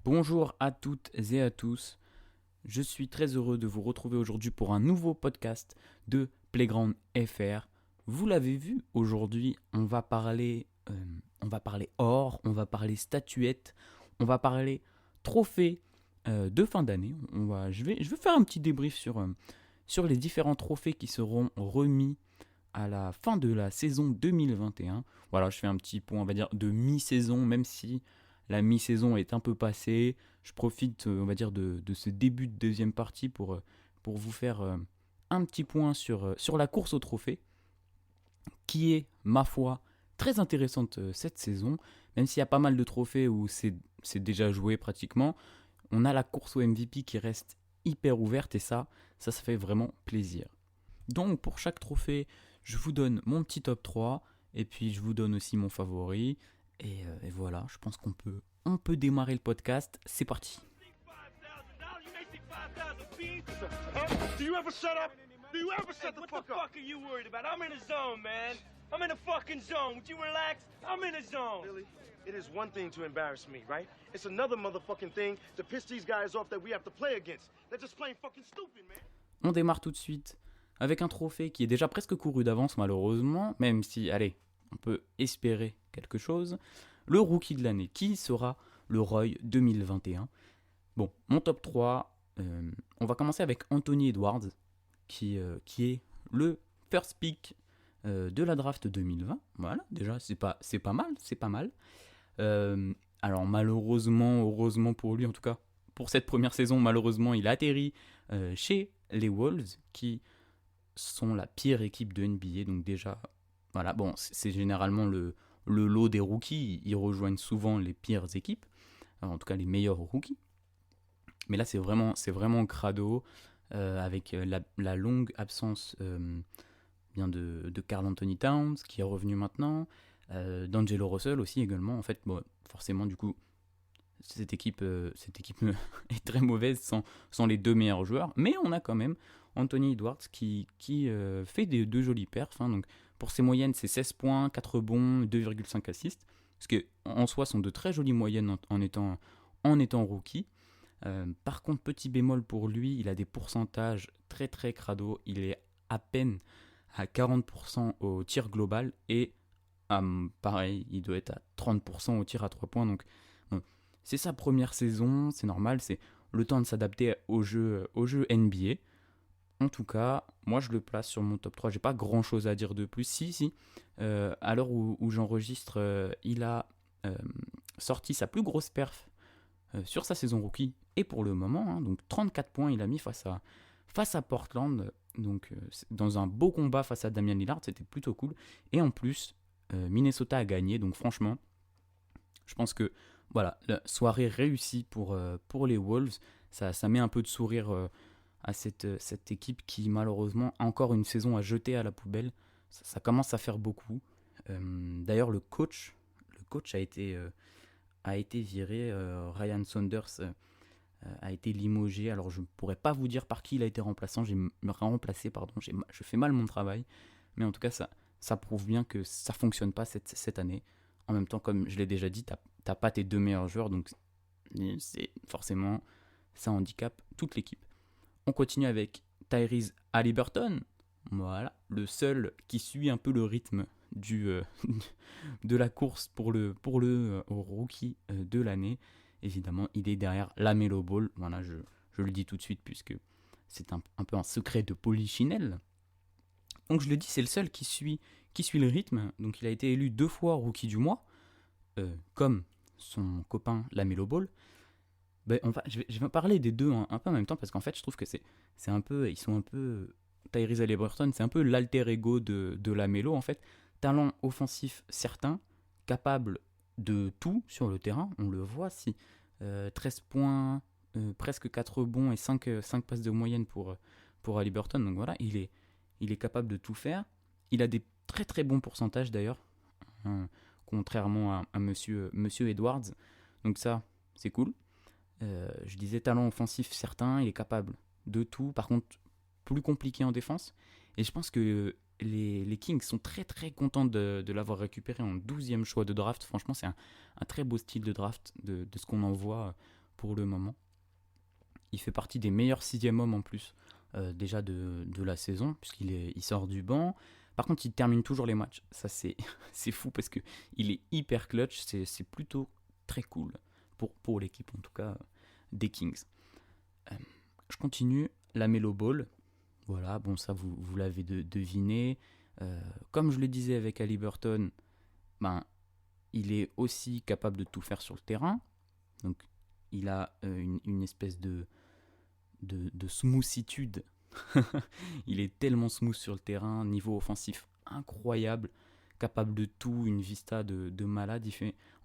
Bonjour à toutes et à tous. Je suis très heureux de vous retrouver aujourd'hui pour un nouveau podcast de Playground FR. Vous l'avez vu, aujourd'hui, on va parler or, on va parler statuettes, on va parler trophées de fin d'année. Je vais faire un petit débrief sur les différents trophées qui seront remis à la fin de la saison 2021. Voilà, je fais un petit point, on va dire, de mi-saison, même si la mi-saison est un peu passée. Je profite, on va dire, de ce début de deuxième partie pour vous faire un petit point sur la course au trophée, qui est, ma foi, très intéressante cette saison. Même s'il y a pas mal de trophées où c'est déjà joué pratiquement, on a la course au MVP qui reste hyper ouverte et ça fait vraiment plaisir. Donc pour chaque trophée, je vous donne mon petit top 3 et puis je vous donne aussi mon favori. Et voilà, je pense qu'on peut démarrer le podcast. C'est parti. Do you ever shut up? Do you ever shut the fuck up? What the fuck are you worried about? I'm in a zone, man. I'm in a fucking zone. Would you relax? I'm in a zone. Billy, it is one thing to embarrass me, right? It's another motherfucking thing to piss these guys off that we have to play against. They're just plain fucking stupid, man. On démarre tout de suite avec un trophée qui est déjà presque couru d'avance malheureusement, même si, allez, on peut espérer quelque chose. Le rookie de l'année, qui sera le Roy 2021. Bon, mon top 3, on va commencer avec Anthony Edwards, qui est le first pick de la draft 2020. Voilà, déjà, c'est pas mal. Alors malheureusement, heureusement pour lui en tout cas, pour cette première saison, malheureusement, il a atterri chez les Wolves, qui sont la pire équipe de NBA. Donc déjà, voilà, bon, c'est généralement le lot des rookies. Ils rejoignent souvent les pires équipes, en tout cas les meilleurs rookies. Mais là, c'est vraiment crado, avec la longue absence bien de Karl Anthony Towns, qui est revenu maintenant, d'Angelo Russell aussi également. En fait, bon, forcément, du coup, cette équipe est très mauvaise sans les deux meilleurs joueurs. Mais on a quand même Anthony Edwards qui fait des deux jolis perfs. Hein. Donc, pour ses moyennes, c'est 16 points, 4 rebonds, 2,5 assists. Ce qui, en soi, sont de très jolies moyennes en étant rookie. Par contre, petit bémol pour lui, il a des pourcentages très très crado. Il est à peine à 40% au tir global et pareil, il doit être à 30% au tir à 3 points. Donc, bon, c'est sa première saison, c'est normal, c'est le temps de s'adapter au jeu NBA. En tout cas, moi je le place sur mon top 3. J'ai pas grand chose à dire de plus. Si, à l'heure où j'enregistre, il a sorti sa plus grosse perf sur sa saison rookie et pour le moment, hein, donc 34 points il a mis face à Portland, donc dans un beau combat face à Damian Lillard, c'était plutôt cool. Et en plus, Minnesota a gagné, donc franchement, je pense que voilà, la soirée réussie pour les Wolves, ça met un peu de sourire à cette équipe qui malheureusement a encore une saison à jeter à la poubelle. Ça commence à faire beaucoup. D'ailleurs, le coach a été viré. Ryan Saunders a été limogé. Alors je ne pourrais pas vous dire par qui il a été remplacé. Pardon, je fais mal mon travail. Mais en tout cas, ça prouve bien que ça ne fonctionne pas cette année. En même temps, comme je l'ai déjà dit, tu n'as pas tes deux meilleurs joueurs. Donc forcément, ça handicape toute l'équipe. On continue avec Tyrese Haliburton. Voilà, le seul qui suit un peu le rythme de la course pour le rookie de l'année. Évidemment, il est derrière LaMelo Ball. Voilà, je le dis tout de suite puisque c'est un peu un secret de polichinelle. Donc je le dis, c'est le seul qui suit le rythme. Donc il a été élu 2 fois rookie du mois, comme son copain LaMelo Ball. Ben, je vais parler des deux un peu en même temps parce qu'en fait je trouve que ils sont un peu Tyrese Haliburton, c'est un peu l'alter ego de LaMelo en fait. Talent offensif certain, capable de tout sur le terrain, on le voit, 13 points, presque 4 rebonds et 5 passes de moyenne pour Haliburton. Donc voilà, il est capable de tout faire. Il a des très très bons pourcentages d'ailleurs, contrairement à monsieur Edwards. Donc ça, c'est cool. Je disais talent offensif certain, il est capable de tout. Par contre, plus compliqué en défense. Et je pense que les Kings sont très très contents de l'avoir récupéré en 12e choix de draft. Franchement, c'est un très beau style de draft de ce qu'on en voit pour le moment. Il fait partie des meilleurs 6e hommes en plus déjà de la saison, il sort du banc. Par contre, il termine toujours les matchs. Ça, c'est fou parce qu'il est hyper clutch. C'est plutôt très cool pour l'équipe, en tout cas, des Kings. Je continue. La Melo Ball. Voilà, bon, ça, vous l'avez deviné. Comme je le disais avec Haliburton, il est aussi capable de tout faire sur le terrain. Donc, il a une espèce de smoothitude. Il est tellement smooth sur le terrain, niveau offensif incroyable, capable de tout, une vista de malade.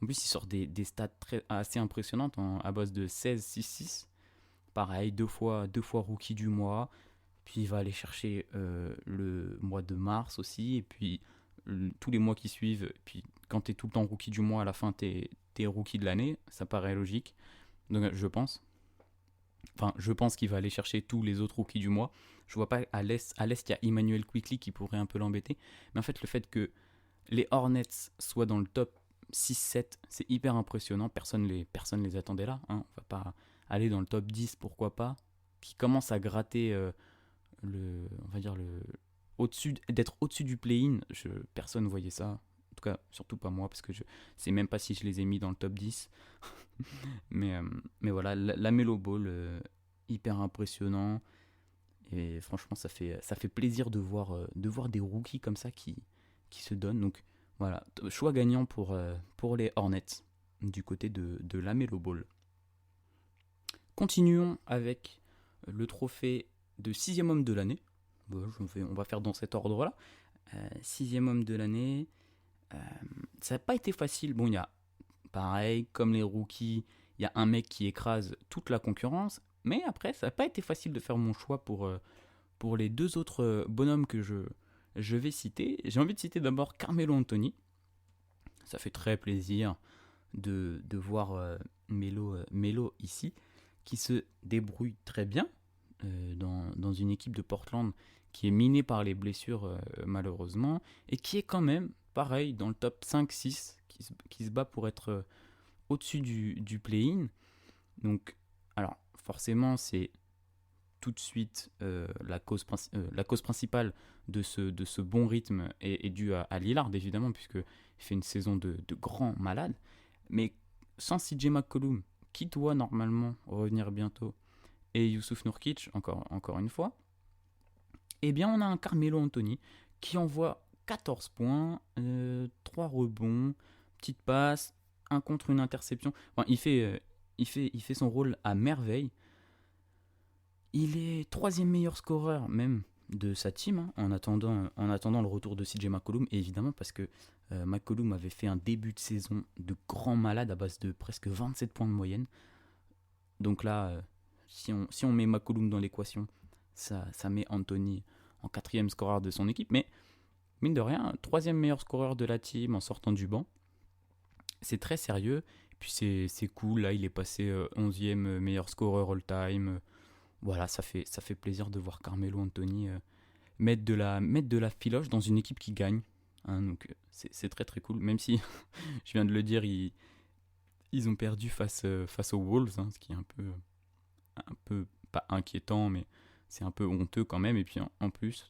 En plus, il sort des stats assez impressionnantes à base de 16, 6, 6. Pareil, deux fois rookie du mois. Puis il va aller chercher le mois de mars aussi. Et puis tous les mois qui suivent. Puis quand tu es tout le temps rookie du mois, à la fin, tu es rookie de l'année. Ça paraît logique. Donc je pense qu'il va aller chercher tous les autres rookies du mois. Je vois pas à l'Est, il y a Emmanuel Quickley qui pourrait un peu l'embêter. Mais en fait, le fait que les Hornets soient dans le top 6-7, c'est hyper impressionnant. Personne les attendait là. On va pas aller dans le top 10, pourquoi pas. Qui commence à gratter d'être au-dessus du play-in. Personne ne voyait ça. En tout cas, surtout pas moi, parce que je sais même pas si je les ai mis dans le top 10. mais voilà, la Melo Ball, hyper impressionnant. Et franchement, ça fait plaisir de voir des rookies comme ça qui se donnent. Donc voilà, choix gagnant pour les Hornets du côté de la Melo Ball. Continuons avec le trophée de 6e homme de l'année. Bon, on va faire dans cet ordre-là. 6e homme de l'année. Ça n'a pas été facile. Bon, il y a, pareil, comme les rookies, il y a un mec qui écrase toute la concurrence. Mais après, ça n'a pas été facile de faire mon choix pour les deux autres bonhommes que je vais citer. J'ai envie de citer d'abord Carmelo Anthony. Ça fait très plaisir de voir Melo ici, qui se débrouille très bien dans une équipe de Portland qui est minée par les blessures malheureusement, et qui est quand même, pareil, dans le top 5-6, qui se bat pour être au-dessus du play-in. Donc, alors, forcément, c'est tout de suite la cause principale de ce bon rythme est due à Lillard, évidemment, puisqu'il fait une saison de grand malade. Mais sans CJ McCollum, qui doit normalement revenir bientôt, et Youssouf Nurkic, encore une fois, eh bien, on a un Carmelo Anthony qui envoie 14 points, 3 rebonds, petite passe, 1 contre, une interception. Enfin, il fait son rôle à merveille. Il est 3e meilleur scoreur même de sa team, en attendant le retour de CJ McCollum, et évidemment parce que McCollum avait fait un début de saison de grand malade à base de presque 27 points de moyenne. Donc là, si on met McCollum dans l'équation, ça met Anthony en 4e scoreur de son équipe. Mais mine de rien, 3e meilleur scoreur de la team en sortant du banc. C'est très sérieux. Et puis c'est cool, là il est passé 11e meilleur scoreur all-time. Voilà, ça fait plaisir de voir Carmelo Anthony mettre de la filoche dans une équipe qui gagne. Donc c'est très très cool. Même si, je viens de le dire, ils ont perdu face aux Wolves, ce qui est un peu pas inquiétant, mais c'est un peu honteux quand même. Et puis en plus,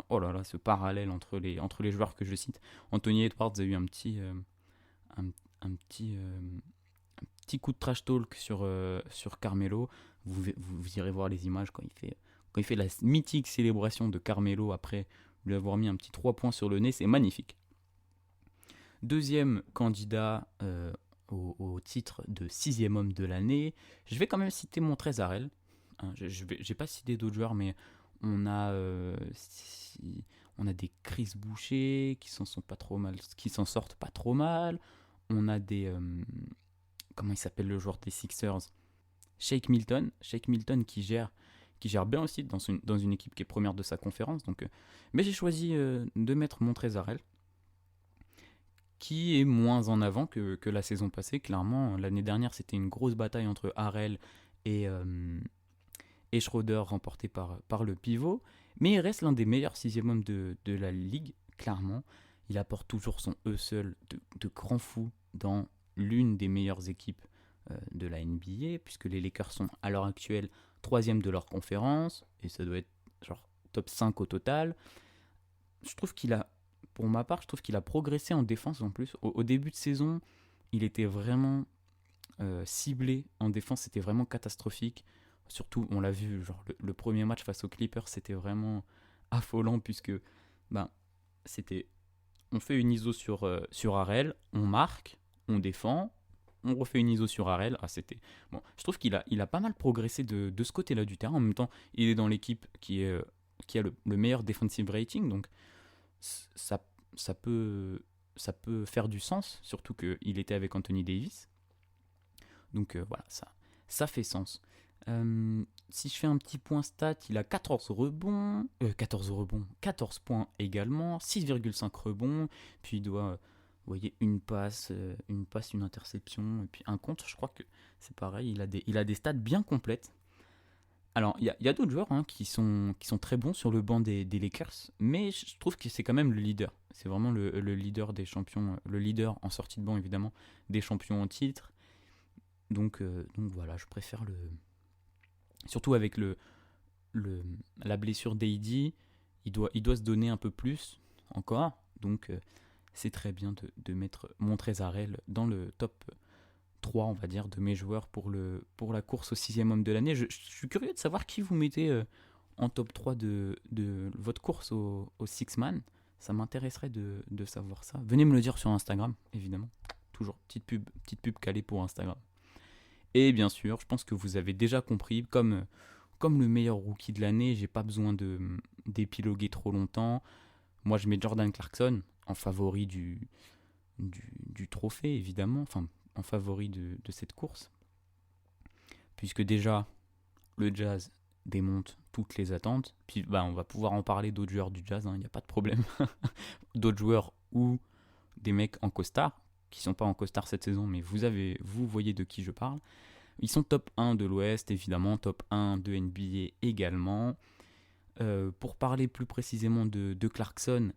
oh là là, ce parallèle entre les joueurs que je cite. Anthony Edwards a eu un petit coup de trash talk sur Carmelo. Vous irez voir les images quand il fait la mythique célébration de Carmelo après lui avoir mis un petit 3 points sur le nez. C'est magnifique. Deuxième candidat au titre de 6e homme de l'année, je vais quand même citer Montrezl Harrell. J'ai pas cité d'autres joueurs, mais on a des Chris Boucher qui s'en sortent pas trop mal. On a des comment il s'appelle le joueur des Sixers, Shake Milton qui gère bien aussi dans une équipe qui est première de sa conférence. Donc, mais j'ai choisi de mettre Montrezl Harrell, qui est moins en avant que la saison passée. Clairement, l'année dernière, c'était une grosse bataille entre Harrell et Schroeder, remportée par le pivot. Mais il reste l'un des meilleurs 6e hommes de la ligue, clairement. Il apporte toujours son hustle de grand fou dans l'une des meilleures équipes de la NBA, puisque les Lakers sont à l'heure actuelle 3e de leur conférence, et ça doit être genre top 5 au total. Pour ma part, je trouve qu'il a progressé en défense en plus. Au début de saison, il était vraiment ciblé en défense, c'était vraiment catastrophique. Surtout, on l'a vu, genre le premier match face aux Clippers, c'était vraiment affolant, puisque ben, on fait une ISO sur Harrell, on marque, on défend, on refait une ISO sur Harrell. Bon, je trouve qu'il a pas mal progressé de ce côté-là du terrain. En même temps, il est dans l'équipe qui a le meilleur defensive rating, donc ça peut faire du sens, surtout qu'il était avec Anthony Davis. Donc voilà, ça fait sens. Si je fais un petit point stat, il a 14 rebonds, 14 points également, 6,5 rebonds, puis il doit, vous voyez, une passe, une interception, et puis un contre. Je crois que c'est pareil, il a des stats bien complètes. Alors, il y a d'autres joueurs qui sont très bons sur le banc des Lakers, mais je trouve que c'est quand même le leader. C'est vraiment le leader des champions, le leader en sortie de banc évidemment, des champions en titre. Donc voilà, je préfère surtout avec la blessure d'AD, il doit se donner un peu plus encore. Donc c'est très bien de mettre Montrezl dans le top 3, on va dire, de mes joueurs pour la course au 6e homme de l'année. Je suis curieux de savoir qui vous mettez en top 3 de votre course au Six-Man. Ça m'intéresserait de savoir ça. Venez me le dire sur Instagram, évidemment. Toujours, petite pub calée pour Instagram. Et bien sûr, je pense que vous avez déjà compris, comme le meilleur rookie de l'année, j'ai pas besoin d'épiloguer trop longtemps. Moi, je mets Jordan Clarkson en favori du trophée, évidemment, enfin, en favori de cette course. Puisque déjà, le Jazz démonte toutes les attentes. Puis on va pouvoir en parler d'autres joueurs du Jazz, il n'y a pas de problème. D'autres joueurs ou des mecs en costard, qui sont pas en costard cette saison, mais vous voyez de qui je parle. Ils sont top 1 de l'Ouest, évidemment, top 1 de NBA également. Pour parler plus précisément de Clarkson,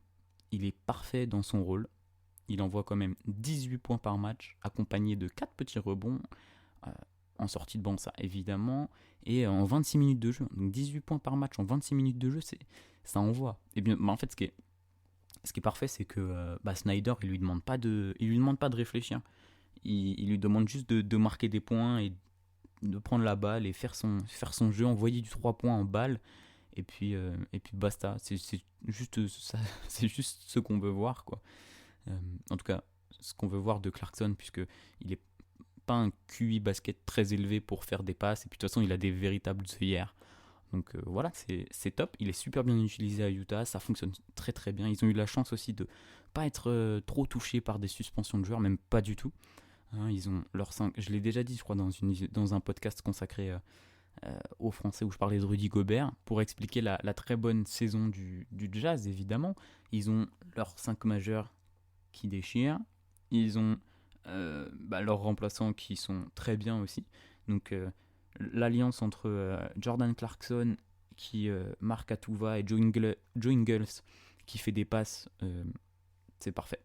il est parfait dans son rôle. Il envoie quand même 18 points par match, accompagné de 4 petits rebonds, en sortie de banc, ça évidemment, et en 26 minutes de jeu. Donc 18 points par match en 26 minutes de jeu, ça envoie. Et bien, en fait, ce qui est parfait, c'est que Snyder, il lui demande pas de réfléchir. Il lui demande juste de marquer des points et de prendre la balle et faire son jeu, envoyer du 3 points en balle, et puis basta. C'est juste ça, c'est juste ce qu'on veut voir, quoi. En tout cas, ce qu'on veut voir de Clarkson, puisque il est pas un QI basket très élevé pour faire des passes, et puis de toute façon, il a des véritables œillères. Donc voilà, c'est top. Il est super bien utilisé à Utah, ça fonctionne très très bien. Ils ont eu la chance aussi de pas être trop touchés par des suspensions de joueurs, même pas du tout. Ils ont leurs 5, je l'ai déjà dit, je crois, dans un podcast consacré aux Français où je parlais de Rudy Gobert, pour expliquer la très bonne saison du Jazz, évidemment. Ils ont leurs 5 majeurs qui déchirent. Ils ont leurs remplaçants qui sont très bien aussi. Donc l'alliance entre Jordan Clarkson qui marque à tout va et Joe Ingles qui fait des passes, c'est parfait.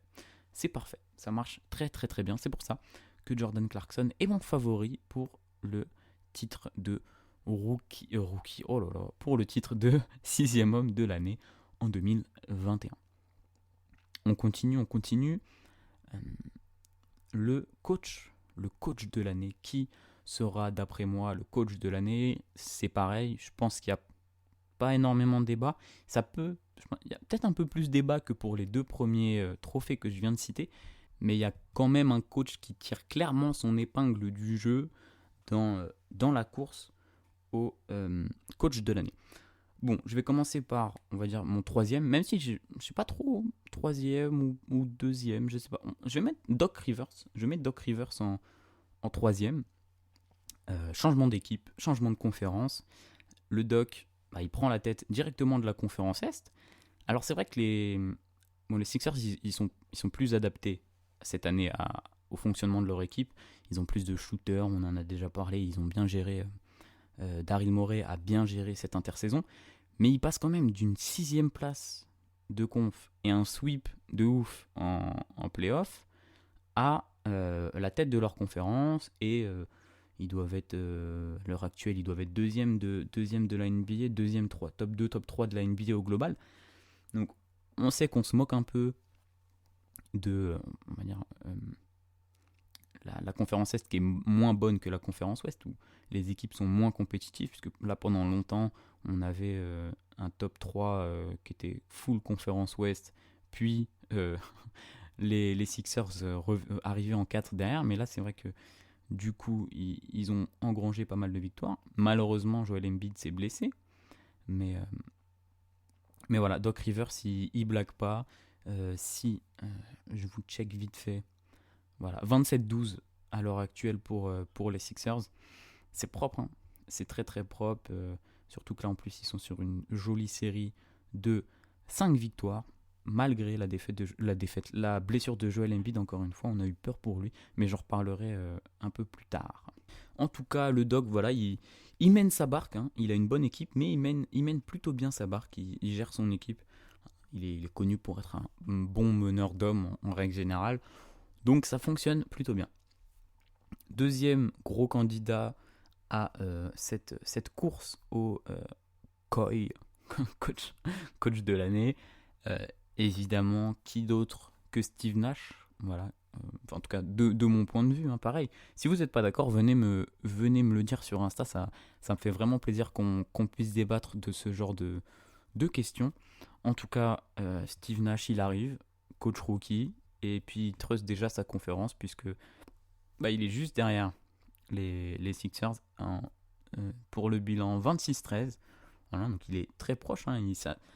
C'est parfait. Ça marche très très très bien. C'est pour ça que Jordan Clarkson est mon favori pour le titre de rookie. Pour le titre de 6e homme de l'année en 2021. On continue. Le coach de l'année, qui sera d'après moi le coach de l'année? C'est pareil, je pense qu'il n'y a pas énormément de débat. Il y a peut-être un peu plus de débat que pour les 2 premiers trophées que je viens de citer, mais il y a quand même un coach qui tire clairement son épingle du jeu dans la course au coach de l'année. Bon, je vais commencer par, on va dire, mon 3e, même si je ne suis pas trop 3e ou 2e, je sais pas. Je vais mettre Doc Rivers. Je mets Doc Rivers en 3e. Changement d'équipe, changement de conférence. Le Doc, il prend la tête directement de la conférence Est. Alors c'est vrai que les Sixers, ils sont plus adaptés cette année au fonctionnement de leur équipe. Ils ont plus de shooters, on en a déjà parlé, ils ont bien géré. Daryl Morey a bien géré cette intersaison, mais il passe quand même d'une 6e place de conf et un sweep de ouf en playoff à la tête de leur conférence et ils doivent être, à l'heure actuelle, ils doivent être deuxième de la NBA, deuxième 3, top 2, top 3 de la NBA au global. Donc on sait qu'on se moque un peu de on va dire, la conférence Est qui est moins bonne que la conférence Ouest, où les équipes sont moins compétitives, puisque là pendant longtemps on avait un top 3 qui était full conférence Ouest, puis les Sixers arrivaient en 4 derrière, mais là c'est vrai que du coup ils ont engrangé pas mal de victoires. Malheureusement Joel Embiid s'est blessé, mais voilà, Doc Rivers il blague pas. Si je vous check vite fait, voilà, 27-12 à l'heure actuelle pour les Sixers. C'est propre, hein. C'est très très propre. Surtout que là en plus ils sont sur une jolie série de 5 victoires. Malgré la blessure de Joel Embiid, encore une fois, on a eu peur pour lui, mais j'en reparlerai un peu plus tard. En tout cas, le Doc, voilà, il mène sa barque, hein. Il a une bonne équipe, mais il mène plutôt bien sa barque, il gère son équipe. Il est connu pour être un bon meneur d'hommes en règle générale, donc ça fonctionne plutôt bien. Deuxième gros candidat à cette course au COI, coach de l'année, évidemment, qui d'autre que Steve Nash, voilà. En tout cas, de mon point de vue, hein, pareil. Si vous n'êtes pas d'accord, venez me le dire sur Insta, ça me fait vraiment plaisir qu'on puisse débattre de ce genre de questions. En tout cas, Steve Nash, il arrive, coach rookie, et puis il trust déjà sa conférence, puisque il est juste derrière les Sixers pour le bilan 26-13. Voilà, donc il est très proche, hein,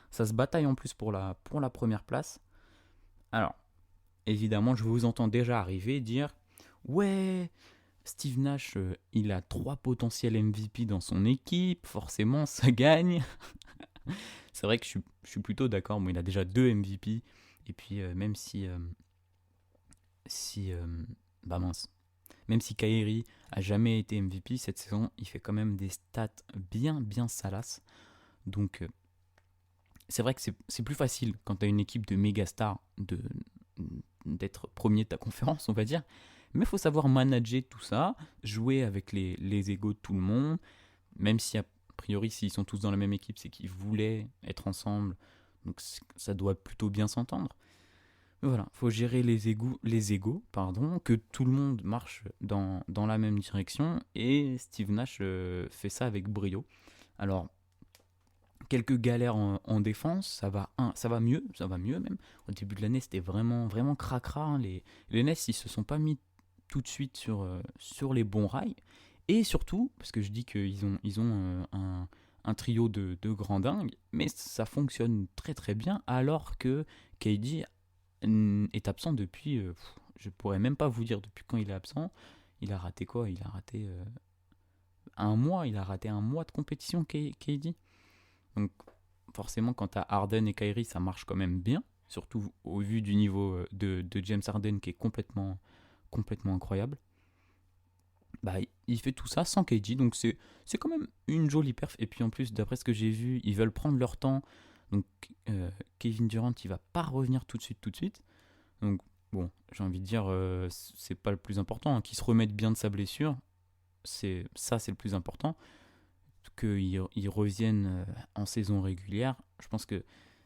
ça se bataille en plus pour la première place. Alors, évidemment, je vous entends déjà arriver dire « Ouais, Steve Nash, il a 3 potentiels MVP dans son équipe, forcément, ça gagne. » C'est vrai que je suis plutôt d'accord. Bon, il a déjà 2 MVP. Et puis, même même si Kyrie a jamais été MVP cette saison, il fait quand même des stats bien salaces. Donc, c'est vrai que c'est plus facile quand tu as une équipe de méga stars d'être premier de ta conférence, on va dire. Mais il faut savoir manager tout ça, jouer avec les égos de tout le monde, même si a priori, s'ils sont tous dans la même équipe, c'est qu'ils voulaient être ensemble. Donc ça doit plutôt bien s'entendre. Mais voilà, il faut gérer les égos, que tout le monde marche dans la même direction. Et Steve Nash fait ça avec brio. Alors, quelques galères en défense, ça va mieux même. Au début de l'année, c'était vraiment cracra, hein. Les Nets, ils se sont pas mis tout de suite sur les bons rails. Et surtout, parce que je dis qu'ils ont un trio de grands dingues, mais ça fonctionne très très bien, alors que KD est absent depuis, je pourrais même pas vous dire depuis quand il est absent. Il a raté quoi ? Il a raté un mois de compétition, KD. Donc forcément, quand tu as Harden et Kyrie, ça marche quand même bien, surtout au vu du niveau de James Harden qui est complètement incroyable. Il fait tout ça sans KD, donc c'est quand même une jolie perf. Et puis en plus, d'après ce que j'ai vu, ils veulent prendre leur temps. Donc Kevin Durant, il va pas revenir tout de suite. Donc bon, j'ai envie de dire, c'est pas le plus important, hein. Qu'il se remette bien de sa blessure, c'est le plus important. Qu'ils reviennent en saison régulière, je pense que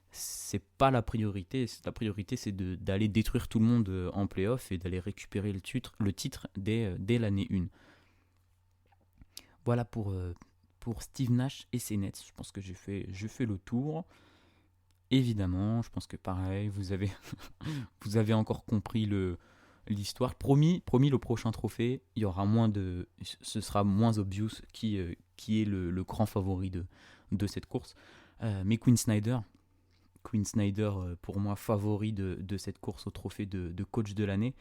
c'est pas la priorité. La priorité, c'est d'aller détruire tout le monde en play-off et d'aller récupérer le titre dès l'année 1. Voilà pour Steve Nash et ses Nets. Je pense que j'ai fait le tour. Évidemment, je pense que pareil, vous avez encore compris l'histoire. Promis, le prochain trophée, il y aura ce sera moins obvious qui est le grand favori de cette course. Mais Quinn Snyder, pour moi, favori de cette course au trophée de coach de l'année.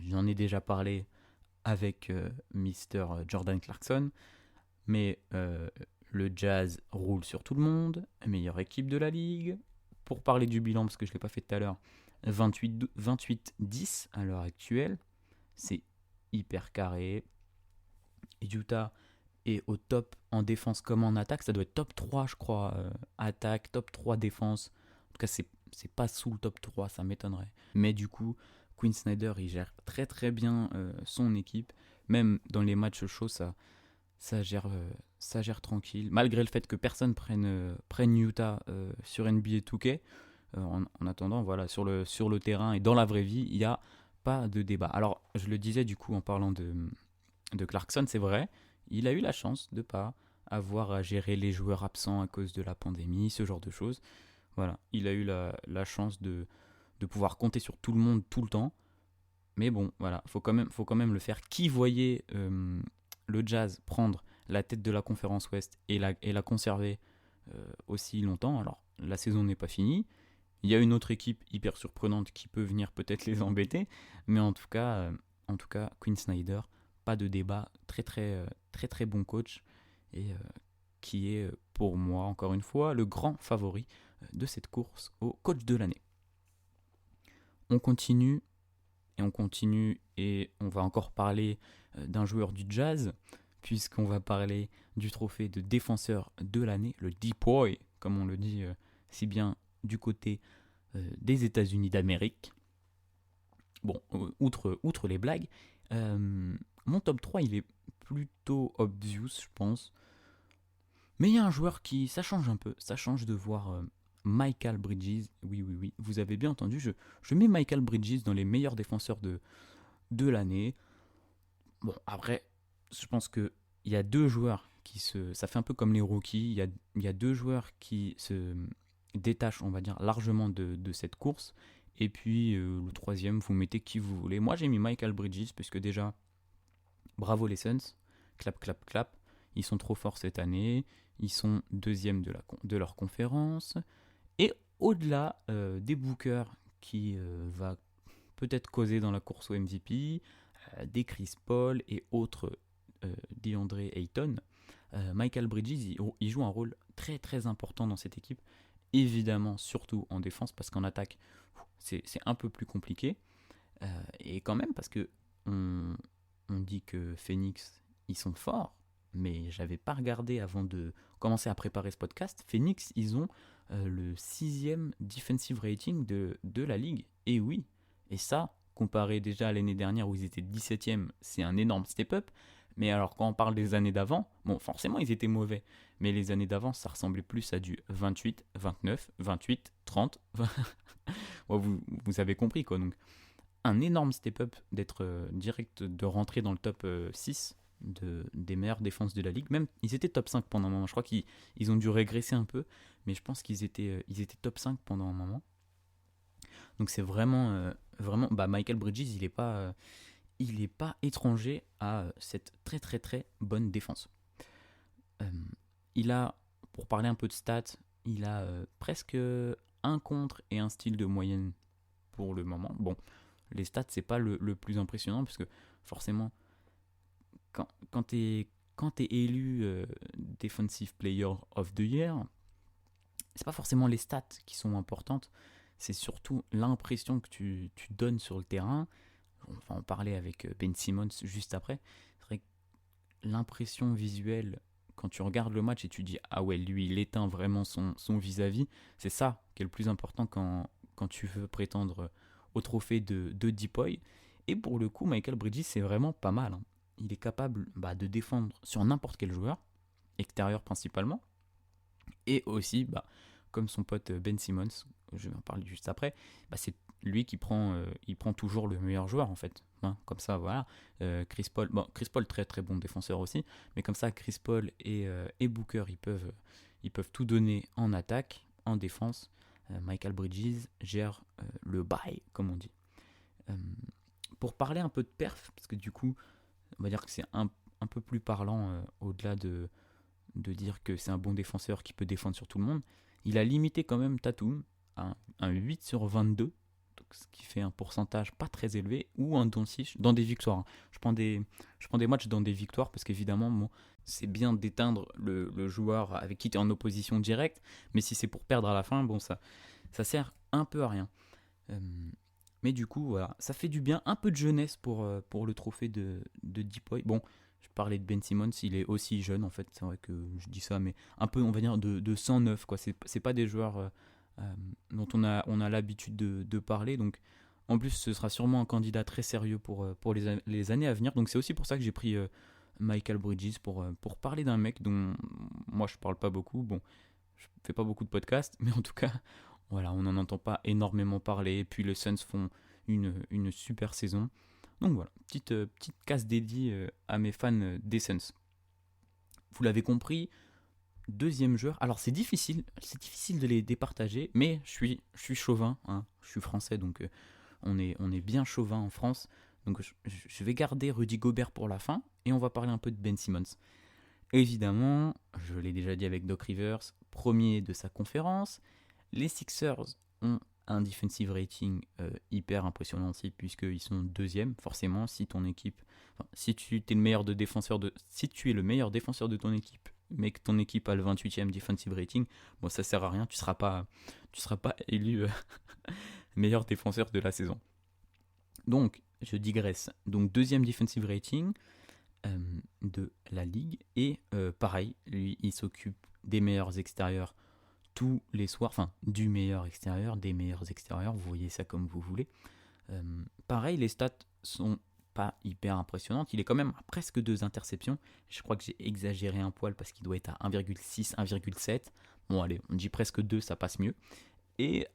J'en ai déjà parlé avec Mr. Jordan Clarkson, mais le Jazz roule sur tout le monde, meilleure équipe de la ligue. Pour parler du bilan, parce que je ne l'ai pas fait tout à l'heure, 28-10 à l'heure actuelle, c'est hyper carré. Utah est au top en défense comme en attaque, ça doit être top 3 je crois, attaque, top 3 défense. En tout cas c'est pas sous le top 3, ça m'étonnerait. Mais du coup, Quinn Snyder, il gère très très bien son équipe. Même dans les matchs chauds, ça gère tranquille. Malgré le fait que personne prenne Utah sur NBA 2K, en attendant, voilà, sur le terrain et dans la vraie vie, il n'y a pas de débat. Alors, je le disais du coup en parlant de Clarkson, c'est vrai, il a eu la chance de ne pas avoir à gérer les joueurs absents à cause de la pandémie, ce genre de choses. Voilà, il a eu la chance de pouvoir compter sur tout le monde tout le temps. Mais bon, voilà, faut quand même le faire. Qui voyait le Jazz prendre la tête de la conférence Ouest et la conserver aussi longtemps? Alors, la saison n'est pas finie. Il y a une autre équipe hyper surprenante qui peut venir peut-être les embêter. Mais en tout cas, Quinn Snyder, pas de débat. Très, très, très, très bon coach. Et qui est, pour moi, encore une fois, le grand favori de cette course au coach de l'année. On continue et on va encore parler d'un joueur du Jazz, puisqu'on va parler du trophée de défenseur de l'année, le D-Boy, comme on le dit si bien du côté des États-Unis d'Amérique. Bon, outre les blagues, mon top 3, il est plutôt obvious, je pense. Mais il y a un joueur ça change un peu, ça change de voir Mikal Bridges. Oui, vous avez bien entendu, je mets Mikal Bridges dans les meilleurs défenseurs de l'année. Bon, après, je pense qu'il y a deux joueurs ça fait un peu comme les rookies, il y a deux joueurs qui se détachent, on va dire, largement de cette course. Et puis le troisième, vous mettez qui vous voulez. Moi, j'ai mis Mikal Bridges, puisque déjà, bravo les Suns, clap, clap, clap. Ils sont trop forts cette année, ils sont deuxième de leur conférence. Et au-delà des bookers qui va peut-être causer dans la course au MVP, des Chris Paul et autres DeAndre Ayton, Mikal Bridges, il joue un rôle très très important dans cette équipe. Évidemment, surtout en défense, parce qu'en attaque, c'est un peu plus compliqué. Et quand même, parce que on dit que Phoenix, ils sont forts, mais j'avais pas regardé avant de commencer à préparer ce podcast. Phoenix, ils ont le 6e defensive rating de la ligue. Et oui, et ça, comparé déjà à l'année dernière où ils étaient 17e, c'est un énorme step-up. Mais alors quand on parle des années d'avant, bon forcément ils étaient mauvais, mais les années d'avant ça ressemblait plus à du 28, 29, 28, 30, 20... ouais, vous avez compris quoi. Donc un énorme step-up d'être direct, de rentrer dans le top 6 des meilleures défenses de la ligue. Même ils étaient top 5 pendant un moment, je crois qu'ils ont dû régresser un peu, mais je pense qu'ils étaient top 5 pendant un moment. Donc c'est vraiment, Mikal Bridges, il est pas étranger à cette très très très bonne défense. Il a, pour parler un peu de stats, il a presque un contre et un steal de moyenne pour le moment. Bon, les stats c'est pas le plus impressionnant parce que forcément quand t'es élu Defensive Player of the Year, c'est pas forcément les stats qui sont importantes, c'est surtout l'impression que tu donnes sur le terrain. On va en parler avec Ben Simmons juste après. C'est vrai que l'impression visuelle, quand tu regardes le match et tu dis « Ah ouais, lui, il éteint vraiment son vis-à-vis », c'est ça qui est le plus important quand tu veux prétendre au trophée de D-Boy. Et pour le coup, Mikal Bridges, c'est vraiment pas mal. Hein. Il est capable de défendre sur n'importe quel joueur, extérieur principalement, et aussi, comme son pote Ben Simmons, je vais en parler juste après, c'est lui qui il prend toujours le meilleur joueur en fait. Hein, comme ça, voilà. Chris Paul, très très bon défenseur aussi, mais comme ça, Chris Paul et Booker, ils peuvent tout donner en attaque, en défense. Mikal Bridges gère le bail, comme on dit. Pour parler un peu de perf, parce que du coup, on va dire que c'est un peu plus parlant au-delà de dire que c'est un bon défenseur qui peut défendre sur tout le monde. Il a limité quand même Tatum à un 8 sur 22, donc ce qui fait un pourcentage pas très élevé, ou un Doncic dans des victoires. Hein. Je prends des matchs dans des victoires parce qu'évidemment, c'est bien d'éteindre le joueur avec qui tu es en opposition directe, mais si c'est pour perdre à la fin, ça sert un peu à rien. Mais du coup, voilà, ça fait du bien, un peu de jeunesse pour le trophée de D-Boy. Bon, je parlais de Ben Simmons, il est aussi jeune en fait, c'est vrai que je dis ça, mais un peu, on va dire, de 109, quoi. C'est pas des joueurs dont on a l'habitude de parler, donc En plus, ce sera sûrement un candidat très sérieux pour les années à venir. Donc c'est aussi pour ça que j'ai pris Michael Bridges pour parler d'un mec dont moi je parle pas beaucoup. Bon, je fais pas beaucoup de podcasts, mais en tout cas, voilà, on n'en entend pas énormément parler. Puis les Suns font une super saison. Donc voilà, petite case dédiée à mes fans des Suns. Vous l'avez compris, deuxième joueur. Alors c'est difficile de les départager, mais je suis chauvin, hein, je suis français, donc on est bien chauvin en France. Donc je vais garder Rudy Gobert pour la fin, et on va parler un peu de Ben Simmons. Évidemment, je l'ai déjà dit avec Doc Rivers, premier de sa conférence. Les Sixers ont un defensive rating hyper impressionnant aussi, puisqu'ils sont deuxième. Forcément, si ton équipe, si tu es le meilleur si tu es le meilleur défenseur de ton équipe, mais que ton équipe a le 28e defensive rating, bon, ça sert à rien, tu seras pas élu meilleur défenseur de la saison. Donc, je digresse. Donc, deuxième defensive rating de la ligue, et pareil, lui, il s'occupe des meilleurs extérieurs tous les soirs, enfin du meilleur extérieur, des meilleurs extérieurs, vous voyez ça comme vous voulez. Pareil, les stats sont pas hyper impressionnantes, il est quand même à presque 2 interceptions, je crois que j'ai exagéré un poil parce qu'il doit être à 1,6, 1,7, bon allez, on dit presque 2, ça passe mieux, et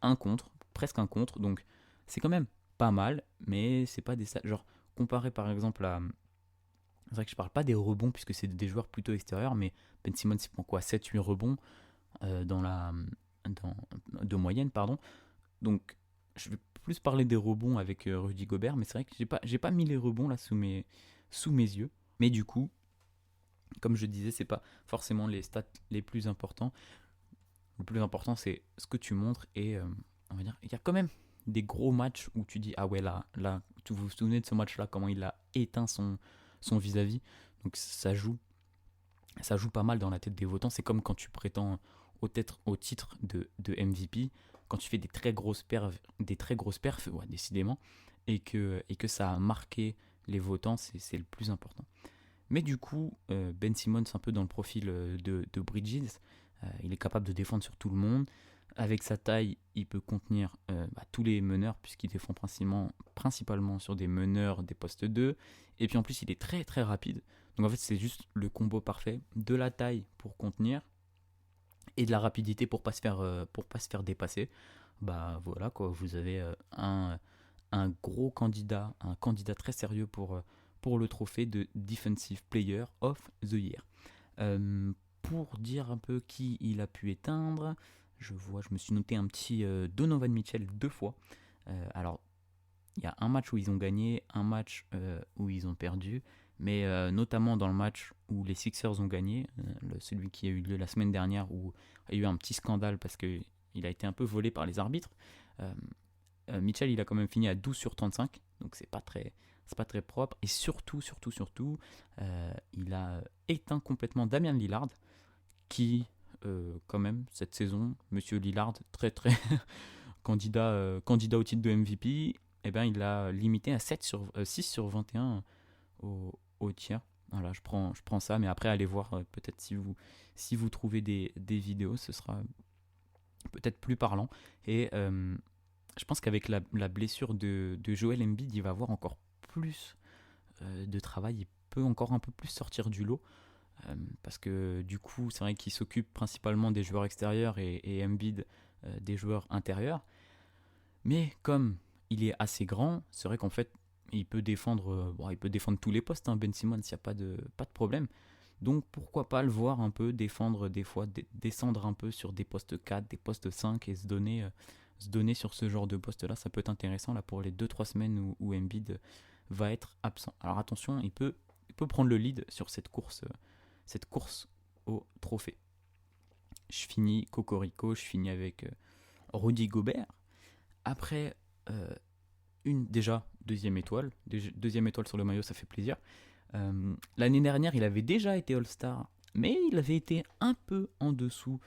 presque un contre, donc c'est quand même pas mal, mais c'est pas des stats, genre comparé par exemple à... C'est vrai que je parle pas des rebonds puisque c'est des joueurs plutôt extérieurs, mais Ben Simmons il prend quoi, 7-8 rebonds de moyenne, pardon. Donc je vais plus parler des rebonds avec Rudy Gobert, mais c'est vrai que j'ai pas mis les rebonds là sous mes yeux. Mais du coup, comme je disais, c'est pas forcément les stats les plus importants. Le plus important, c'est ce que tu montres, et on va dire, il y a quand même des gros matchs où tu dis ah ouais, là, vous vous souvenez de ce match-là, comment il a éteint son vis-à-vis. Donc ça joue pas mal dans la tête des votants. C'est comme quand tu prétends au titre de MVP, quand tu fais des très grosses perfs, ouais, décidément, et que ça a marqué les votants, c'est le plus important. Mais du coup, Ben Simmons, un peu dans le profil de Bridges, il est capable de défendre sur tout le monde. Avec sa taille, il peut contenir tous les meneurs, puisqu'il défend principalement sur des meneurs des postes 2. Et puis en plus, il est très très rapide. Donc en fait, c'est juste le combo parfait de la taille pour contenir et de la rapidité pour pas se faire dépasser. Bah voilà quoi, vous avez un gros candidat, un candidat très sérieux pour le trophée de Defensive Player of the Year. Pour dire un peu qui il a pu éteindre, je me suis noté un petit Donovan Mitchell 2 fois. Alors, il y a un match où ils ont gagné, un match où ils ont perdu, mais notamment dans le match où les Sixers ont gagné, celui qui a eu lieu la semaine dernière, où il y a eu un petit scandale parce qu'il a été un peu volé par les arbitres. Mitchell, il a quand même fini à 12 sur 35, donc c'est pas très propre. Et surtout, il a éteint complètement Damian Lillard, qui, quand même, cette saison, Monsieur Lillard, très très candidat au titre de MVP, eh ben, il l'a limité à 6 sur 21 au tir. Voilà, je prends ça, mais après, allez voir, peut-être si vous trouvez des vidéos, ce sera peut-être plus parlant. Et je pense qu'avec la blessure de Joel Embiid, il va avoir encore plus de travail, il peut encore un peu plus sortir du lot. Parce que du coup, c'est vrai qu'il s'occupe principalement des joueurs extérieurs et Embiid des joueurs intérieurs. Mais comme il est assez grand, c'est vrai qu'en fait, il peut défendre tous les postes, hein, Ben Simmons, il n'y a pas de problème. Donc pourquoi pas le voir un peu défendre des fois, descendre un peu sur des postes 4, des postes 5 et se donner sur ce genre de poste-là. Ça peut être intéressant là pour les 2-3 semaines où Embiid va être absent. Alors attention, il peut prendre le lead sur cette course au trophée. Je finis Cocorico, je finis avec Rudy Gobert. Après, deuxième étoile sur le maillot, ça fait plaisir. L'année dernière, il avait déjà été All-Star, mais il avait été un peu en dessous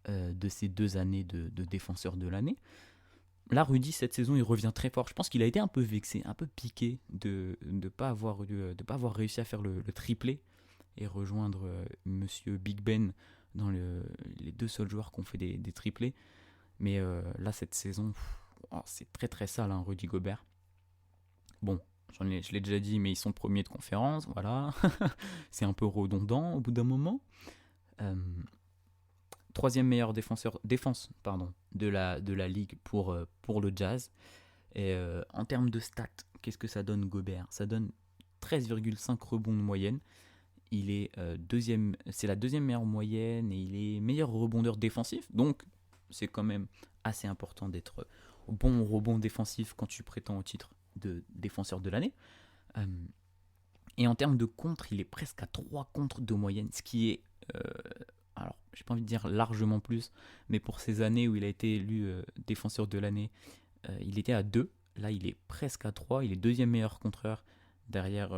de ces 2 années de défenseur de l'année. Là, Rudy, cette saison, il revient très fort. Je pense qu'il a été un peu vexé, un peu piqué de ne pas avoir réussi à faire le triplé et rejoindre Monsieur Big Ben dans les 2 seuls joueurs qui ont fait des triplés. Mais là, cette saison, c'est très très sale, hein, Rudy Gobert. Bon, je l'ai déjà dit, mais ils sont premiers de conférence, voilà. C'est un peu redondant au bout d'un moment. Euh, Troisième meilleur défense de la ligue pour le Jazz. Et en termes de stats, qu'est-ce que ça donne Gobert? Ça donne 13,5 rebonds de moyenne. Il est deuxième, c'est la deuxième meilleure moyenne et il est meilleur rebondeur défensif. Donc c'est quand même assez important d'être bon rebond défensif quand tu prétends au titre de défenseur de l'année. Euh, et en termes de contre, il est presque à 3 contres de moyenne, ce qui est, alors j'ai pas envie de dire largement plus, mais pour ces années où il a été élu défenseur de l'année, il était à 2. Là, il est presque à 3. Il est deuxième meilleur contreur derrière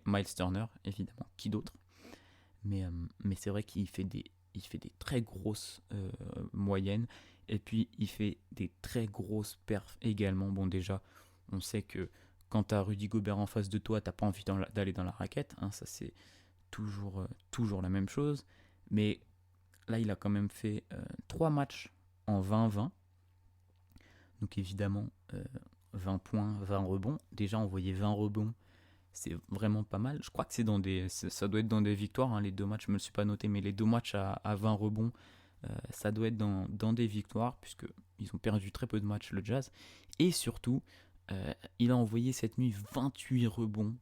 Miles Turner, évidemment. Qui d'autre? Mais c'est vrai qu'il fait des très grosses moyennes. Et puis, il fait des très grosses perfs également. Bon, déjà, on sait que quand tu as Rudy Gobert en face de toi, tu n'as pas envie d'aller dans la raquette. Hein, ça, c'est toujours la même chose. Mais là, il a quand même fait 3 matchs en 20-20. Donc évidemment, 20 points, 20 rebonds. Déjà, envoyer 20 rebonds, c'est vraiment pas mal. Je crois que ça doit être dans des victoires, hein, les 2 matchs, je me le suis pas noté, mais les 2 matchs à 20 rebonds, ça doit être dans des victoires, puisqu'ils ont perdu très peu de matchs, le Jazz. Et surtout, il a envoyé cette nuit 28 rebonds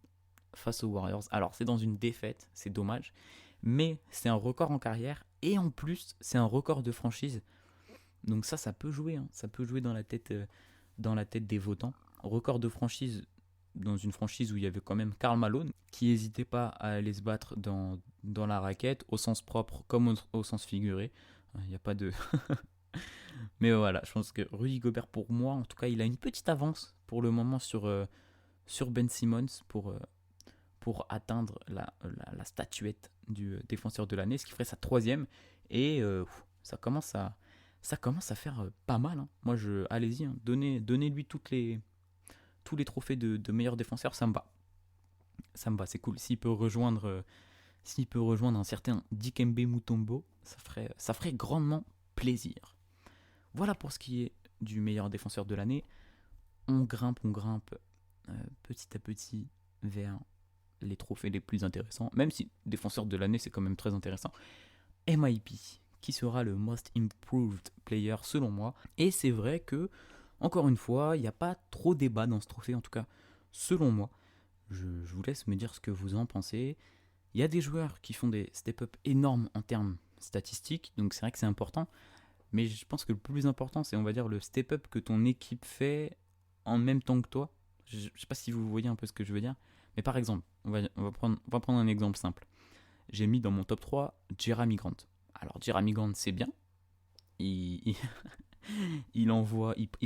face aux Warriors. Alors, c'est dans une défaite, c'est dommage, mais c'est un record en carrière, et en plus, c'est un record de franchise. Donc ça peut jouer, hein. Ça peut jouer dans la tête des votants. Record de franchise dans une franchise où il y avait quand même Karl Malone, qui n'hésitait pas à aller se battre dans la raquette, au sens propre comme au sens figuré. Il n'y a pas de... Mais voilà, je pense que Rudy Gobert, pour moi, en tout cas, il a une petite avance pour le moment sur Ben Simmons pour atteindre la statuette du défenseur de l'année, ce qui ferait sa 3e. Et ça commence à faire pas mal. Hein. Moi, allez-y, hein, donnez-lui tous les trophées de meilleur défenseur, ça me va. Ça me va, c'est cool. S'il peut rejoindre un certain Dikembe Mutombo, ça ferait grandement plaisir. Voilà pour ce qui est du meilleur défenseur de l'année. On grimpe petit à petit vers les trophées les plus intéressants, même si défenseur de l'année, c'est quand même très intéressant. MIP, qui sera le Most Improved Player selon moi. Et c'est vrai que, encore une fois, il n'y a pas trop débat dans ce trophée, en tout cas selon moi. Je vous laisse me dire ce que vous en pensez. Il y a des joueurs qui font des step-up énormes en termes statistiques, donc c'est vrai que c'est important. Mais je pense que le plus important, c'est, on va dire, le step-up que ton équipe fait en même temps que toi. Je ne sais pas si vous voyez un peu ce que je veux dire. Mais par exemple, on va prendre un exemple simple. J'ai mis dans mon top 3 Jerami Grant. Alors Jerami Grant, c'est bien. Il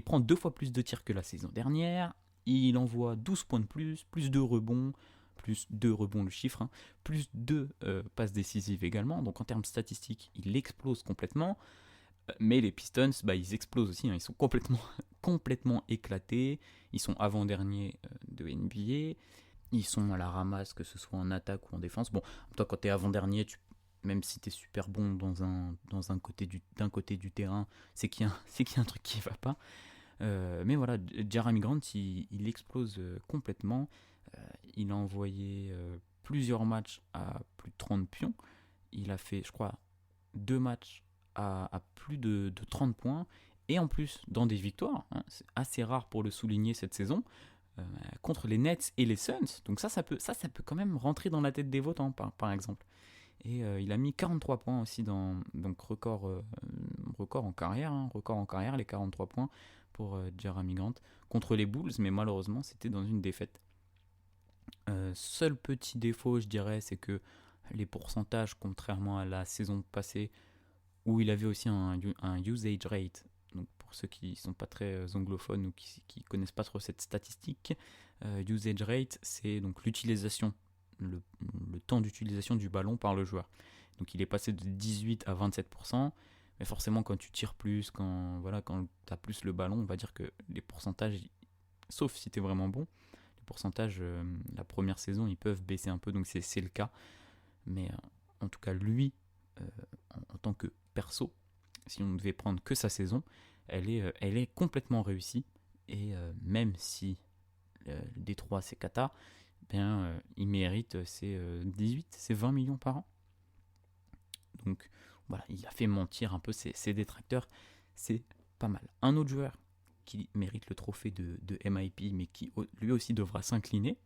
prend 2 fois plus de tirs que la saison dernière. Il envoie 12 points de plus 2 rebonds, plus 2 rebonds le chiffre, hein, plus 2 passes décisives également. Donc en termes statistiques, il explose complètement. Mais les Pistons, ils explosent aussi. Hein, ils sont complètement éclatés. Ils sont avant-derniers de NBA. Ils sont à la ramasse, que ce soit en attaque ou en défense. Bon, toi, quand tu es avant-dernier, même si tu es super bon d'un côté du terrain, c'est qu'il y a un truc qui ne va pas. Mais voilà, Jerami Grant, il explose complètement. Il a envoyé plusieurs matchs à plus de 30 pions. Il a fait, je crois, 2 matchs à plus de 30 points. Et en plus, dans des victoires, hein, c'est assez rare pour le souligner cette saison, contre les Nets et les Suns. Donc ça peut quand même rentrer dans la tête des votants, par exemple. Et il a mis 43 points aussi donc record en carrière, hein, les 43 points pour Jerami Grant contre les Bulls, mais malheureusement c'était dans une défaite. Seul petit défaut, je dirais, c'est que les pourcentages, contrairement à la saison passée, où il avait aussi un usage rate, donc pour ceux qui ne sont pas très anglophones ou qui connaissent pas trop cette statistique, usage rate, c'est donc l'utilisation, le temps d'utilisation du ballon par le joueur. Donc il est passé de 18 à 27%, mais forcément quand tu tires plus, quand tu as plus le ballon, on va dire que les pourcentages, sauf si tu es vraiment bon, les pourcentages, la première saison, ils peuvent baisser un peu, donc c'est le cas. Mais en tout cas, lui, en tant que perso, si on ne devait prendre que sa saison, elle est complètement réussie. Et même si Détroit c'est cata, il mérite ses 18, ses 20 millions par an. Donc voilà, il a fait mentir un peu ses détracteurs, c'est pas mal. Un autre joueur qui mérite le trophée de MIP, mais qui lui aussi devra s'incliner,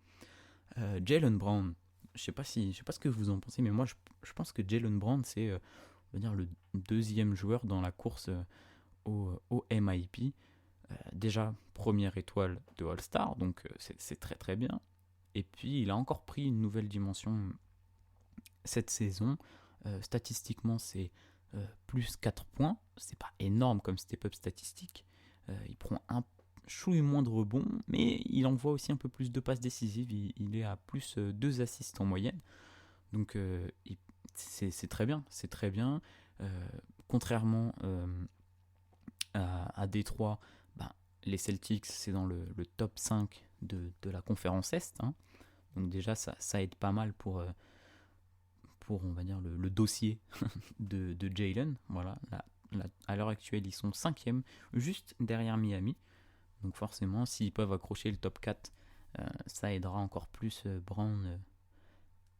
Jaylen Brown. Je sais pas ce que vous en pensez, mais moi je pense que Jaylen Brown c'est on va dire le deuxième joueur dans la course au MIP. Déjà première étoile de All-Star, donc c'est très très bien. Et puis il a encore pris une nouvelle dimension cette saison. Statistiquement c'est plus 4 points, c'est pas énorme comme step-up statistique. Il prend un chouille moins de rebonds, mais il envoie aussi un peu plus de passes décisives. Il est à plus 2 assists en moyenne. Donc c'est très bien, c'est très bien. Contrairement à Détroit, les Celtics, c'est dans le top 5 de la conférence Est. Hein. Donc déjà, ça aide pas mal pour on va dire, le dossier de Jaylen. Voilà, à l'heure actuelle, ils sont 5e, juste derrière Miami. Donc forcément, s'ils peuvent accrocher le top 4, ça aidera encore plus Brown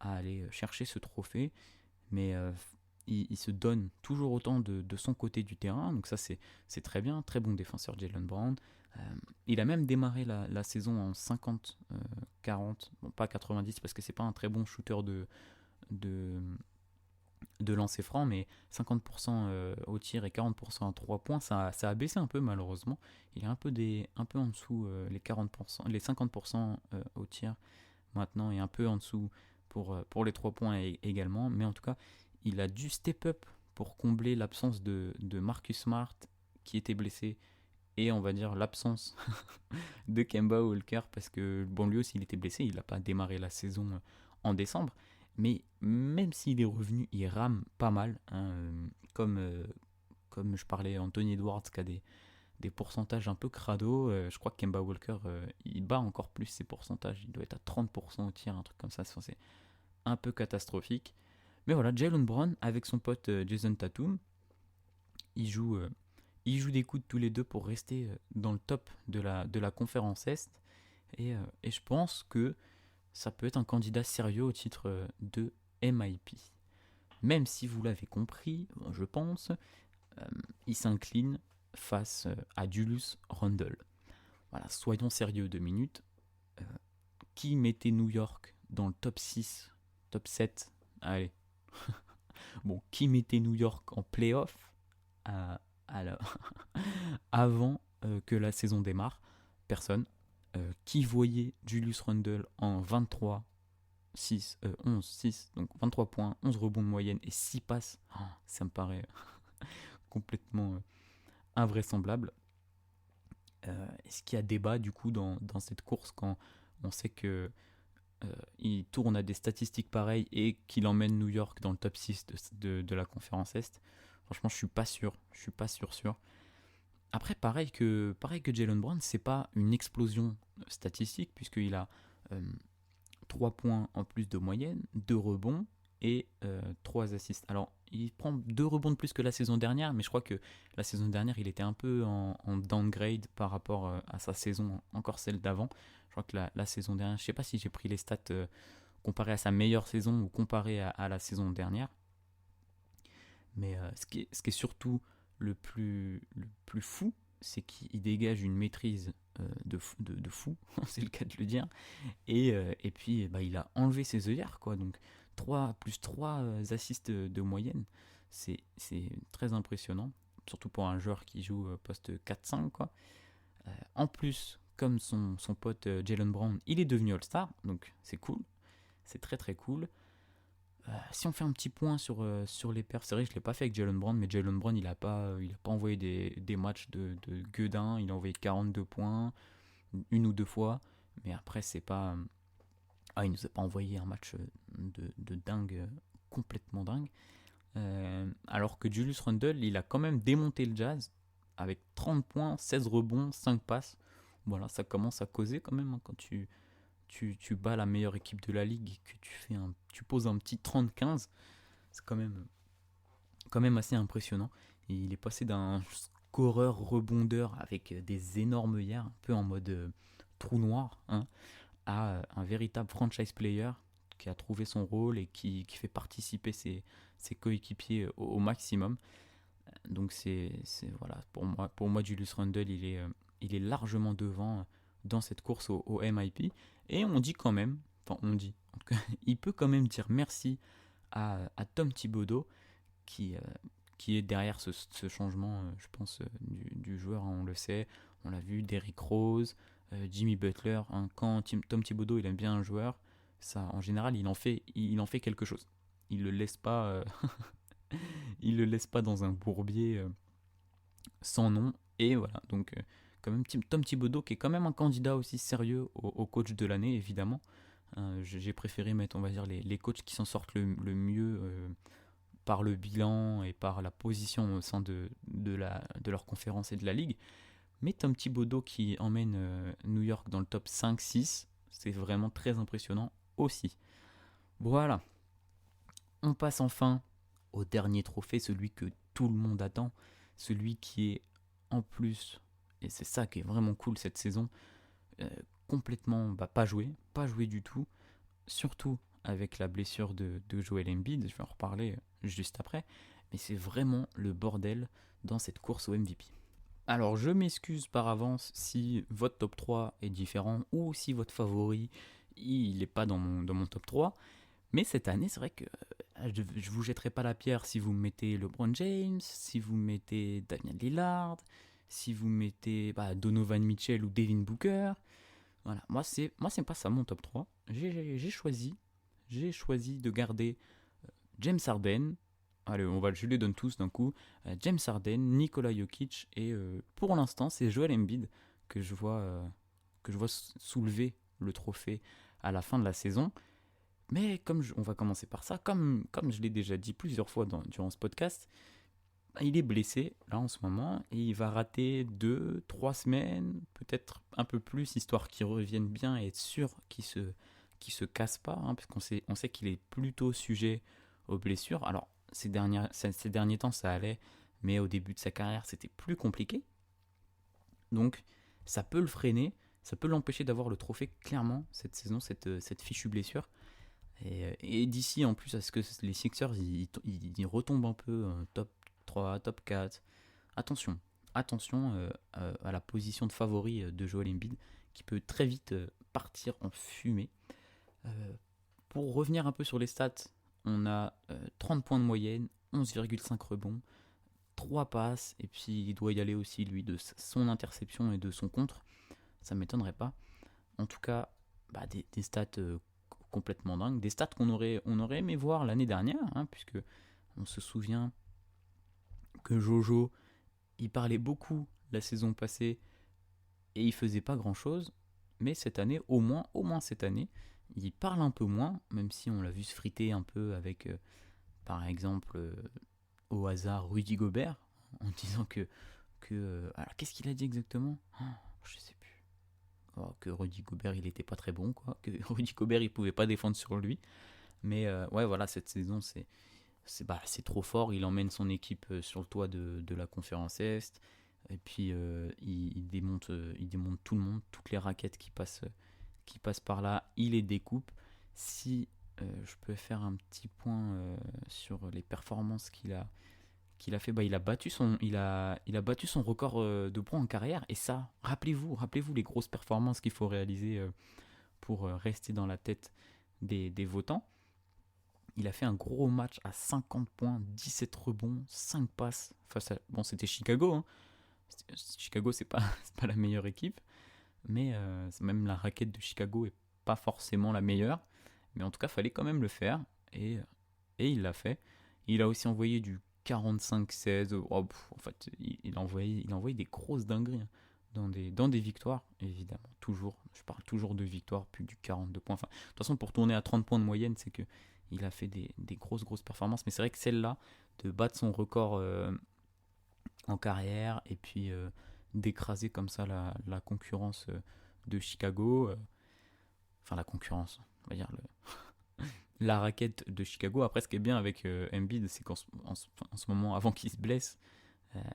à aller chercher ce trophée. Mais il se donne toujours autant de son côté du terrain. Donc ça, c'est très bien. Très bon défenseur, Jaylen Brown. Il a même démarré la saison en 50-40. Bon, pas 90 parce que c'est pas un très bon shooter de lancer franc, mais 50% au tir et 40% à 3 points, ça a baissé un peu malheureusement. Il est un peu en dessous les 40%, les 50% au tir maintenant, et un peu en dessous pour les 3 points également. Mais en tout cas, il a dû step up pour combler l'absence de Marcus Smart qui était blessé, et on va dire l'absence de Kemba Walker, parce que bon, lui aussi il était blessé, il n'a pas démarré la saison en décembre. Mais même s'il est revenu, il rame pas mal. Hein, comme je parlais, Anthony Edwards qui a des pourcentages un peu crado. Je crois que Kemba Walker, il bat encore plus ses pourcentages. Il doit être à 30% au tir, un truc comme ça. C'est un peu catastrophique. Mais voilà, Jaylen Brown avec son pote Jason Tatum, ils jouent des coudes tous les deux pour rester dans le top de la conférence Est. Et je pense que ça peut être un candidat sérieux au titre de MIP. Même si vous l'avez compris, je pense, il s'incline face à Julius Randle. Voilà, soyons sérieux 2 minutes. Qui mettait New York dans le top 6, top 7 ? Allez. Bon, qui mettait New York en playoff avant que la saison démarre ? Personne. Qui voyait Julius Randle en 11, 6, donc 23 points, 11 rebonds de moyenne et 6 passes, ça me paraît complètement invraisemblable. Est-ce qu'il y a débat du coup dans cette course quand on sait que il tourne à des statistiques pareilles et qu'il emmène New York dans le top 6 de la conférence Est ? Franchement, je suis pas sûr. Après, pareil que Jaylen Brown, c'est pas une explosion statistique, puisqu'il a 3 points en plus de moyenne, 2 rebonds et 3 assists. Alors, il prend 2 rebonds de plus que la saison dernière, mais je crois que la saison dernière, il était un peu en downgrade par rapport à sa saison, encore celle d'avant. Je crois que la saison dernière, je sais pas si j'ai pris les stats comparées à sa meilleure saison ou comparées à la saison dernière. Mais ce qui est surtout le plus fou, c'est qu'il dégage une maîtrise de fou, c'est le cas de le dire, et puis il a enlevé ses œillères, quoi. Donc 3 assists de moyenne, c'est très impressionnant, surtout pour un joueur qui joue poste 4-5, quoi. En plus, comme son pote Jaylen Brown, il est devenu All-Star, donc c'est cool, c'est très très cool. Si on fait un petit point sur les perfs, c'est vrai que je ne l'ai pas fait avec Jaylen Brown, mais Jaylen Brown il a pas envoyé des matchs de gueudin, il a envoyé 42 points, 1 ou 2 fois, mais après c'est pas... il nous a pas envoyé un match de dingue, complètement dingue. Alors que Julius Randle, il a quand même démonté le Jazz, avec 30 points, 16 rebonds, 5 passes. Voilà, ça commence à causer quand même, hein, quand tu bats la meilleure équipe de la ligue et que tu poses un petit 30-15, c'est quand même assez impressionnant. Et il est passé d'un scoreur rebondeur avec des énormes yards, un peu en mode trou noir, hein, à un véritable franchise player qui a trouvé son rôle et qui fait participer ses coéquipiers au maximum. Donc voilà, pour moi Julius Randle il est largement devant dans cette course au MIP. Et on dit quand même, en tout cas, il peut quand même dire merci à Tom Thibodeau qui est derrière ce changement, je pense, du joueur, hein, on le sait, on l'a vu, Derrick Rose, Jimmy Butler, hein, quand Tom Thibodeau il aime bien un joueur, ça en général il en fait quelque chose. Il le laisse pas il le laisse pas dans un bourbier sans nom. Et voilà, donc quand même Tom Thibodeau qui est quand même un candidat aussi sérieux au coach de l'année, évidemment. J'ai préféré mettre, on va dire, les coachs qui s'en sortent le mieux par le bilan et par la position au sein de leur conférence et de la ligue. Mais Tom Thibodeau qui emmène New York dans le top 5-6, c'est vraiment très impressionnant aussi. Voilà. On passe enfin au dernier trophée, celui que tout le monde attend, celui qui est en plus, et c'est ça qui est vraiment cool cette saison, complètement pas joué du tout, surtout avec la blessure de Joel Embiid, je vais en reparler juste après, mais c'est vraiment le bordel dans cette course au MVP. Alors je m'excuse par avance si votre top 3 est différent ou si votre favori il n'est pas dans mon top 3, mais cette année c'est vrai que je vous jetterai pas la pierre si vous mettez LeBron James, si vous mettez Damian Lillard, si vous mettez Donovan Mitchell ou Devin Booker. Voilà, moi c'est pas ça mon top 3. J'ai choisi de garder James Harden. Allez, je les donne tous d'un coup. James Harden, Nikola Jokic et pour l'instant c'est Joel Embiid que je vois soulever le trophée à la fin de la saison. Mais on va commencer par ça, comme je l'ai déjà dit plusieurs fois durant ce podcast, il est blessé là en ce moment et il va rater 2-3 semaines, peut-être un peu plus, histoire qu'il revienne bien et être sûr qu'il se casse pas, hein, parce qu'on sait qu'il est plutôt sujet aux blessures. Alors ces derniers temps ça allait, mais au début de sa carrière c'était plus compliqué. Donc ça peut le freiner, ça peut l'empêcher d'avoir le trophée clairement cette saison, cette fichue blessure. Et d'ici en plus à ce que les Sixers ils retombent un peu top 3, top 4. Attention à la position de favori de Joel Embiid qui peut très vite partir en fumée. Pour revenir un peu sur les stats, on a 30 points de moyenne, 11,5 rebonds, 3 passes, et puis il doit y aller aussi lui de son interception et de son contre. Ça m'étonnerait pas. En tout cas, des stats complètement dingues, des stats qu'on aurait aimé voir l'année dernière, hein, puisque on se souvient que Jojo, il parlait beaucoup la saison passée et il faisait pas grand chose, mais cette année, au moins cette année, il parle un peu moins, même si on l'a vu se friter un peu avec, par exemple, au hasard, Rudy Gobert, en disant que alors qu'est-ce qu'il a dit exactement ? Je sais plus. Que Rudy Gobert il était pas très bon, quoi, que Rudy Gobert il pouvait pas défendre sur lui, mais ouais voilà, cette saison c'est trop fort, il emmène son équipe sur le toit de la conférence Est, et puis il démonte tout le monde, toutes les raquettes qui passent par là, il les découpe. Si je peux faire un petit point sur les performances qu'il a fait, il a battu son record de points en carrière, et ça, rappelez-vous les grosses performances qu'il faut réaliser pour rester dans la tête des votants. Il a fait un gros match à 50 points, 17 rebonds, 5 passes face à... Bon, c'était Chicago, hein. Chicago, c'est pas la meilleure équipe, mais même la raquette de Chicago est pas forcément la meilleure, mais en tout cas, fallait quand même le faire, et il l'a fait. Il a aussi envoyé du 45-16, en fait, il envoyait des grosses dingueries dans des victoires, évidemment. Je parle toujours de victoires, plus du 42 points. Enfin, de toute façon, pour tourner à 30 points de moyenne, c'est que il a fait des grosses performances. Mais c'est vrai que celle-là, de battre son record en carrière et puis d'écraser comme ça la concurrence de Chicago, enfin la concurrence, on va dire la raquette de Chicago. Après, ce qui est bien avec Embiid, c'est qu'en ce moment, avant qu'il se blesse,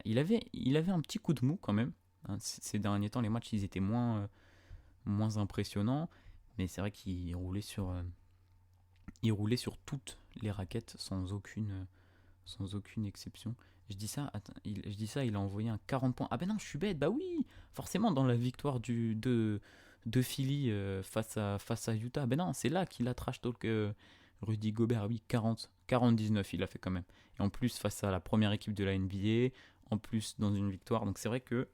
il avait un petit coup de mou quand même, hein. Ces derniers temps, les matchs, ils étaient moins moins impressionnant, mais c'est vrai qu'il roulait sur toutes les raquettes sans aucune exception. Je dis ça, il a envoyé un 40 points. Ah ben non, je suis bête, bah oui, forcément dans la victoire de Philly face à Utah. Ben non, c'est là qu'il a trash talk Rudy Gobert. Oui, 49 il a fait quand même. Et en plus face à la première équipe de la NBA, en plus dans une victoire. Donc c'est vrai que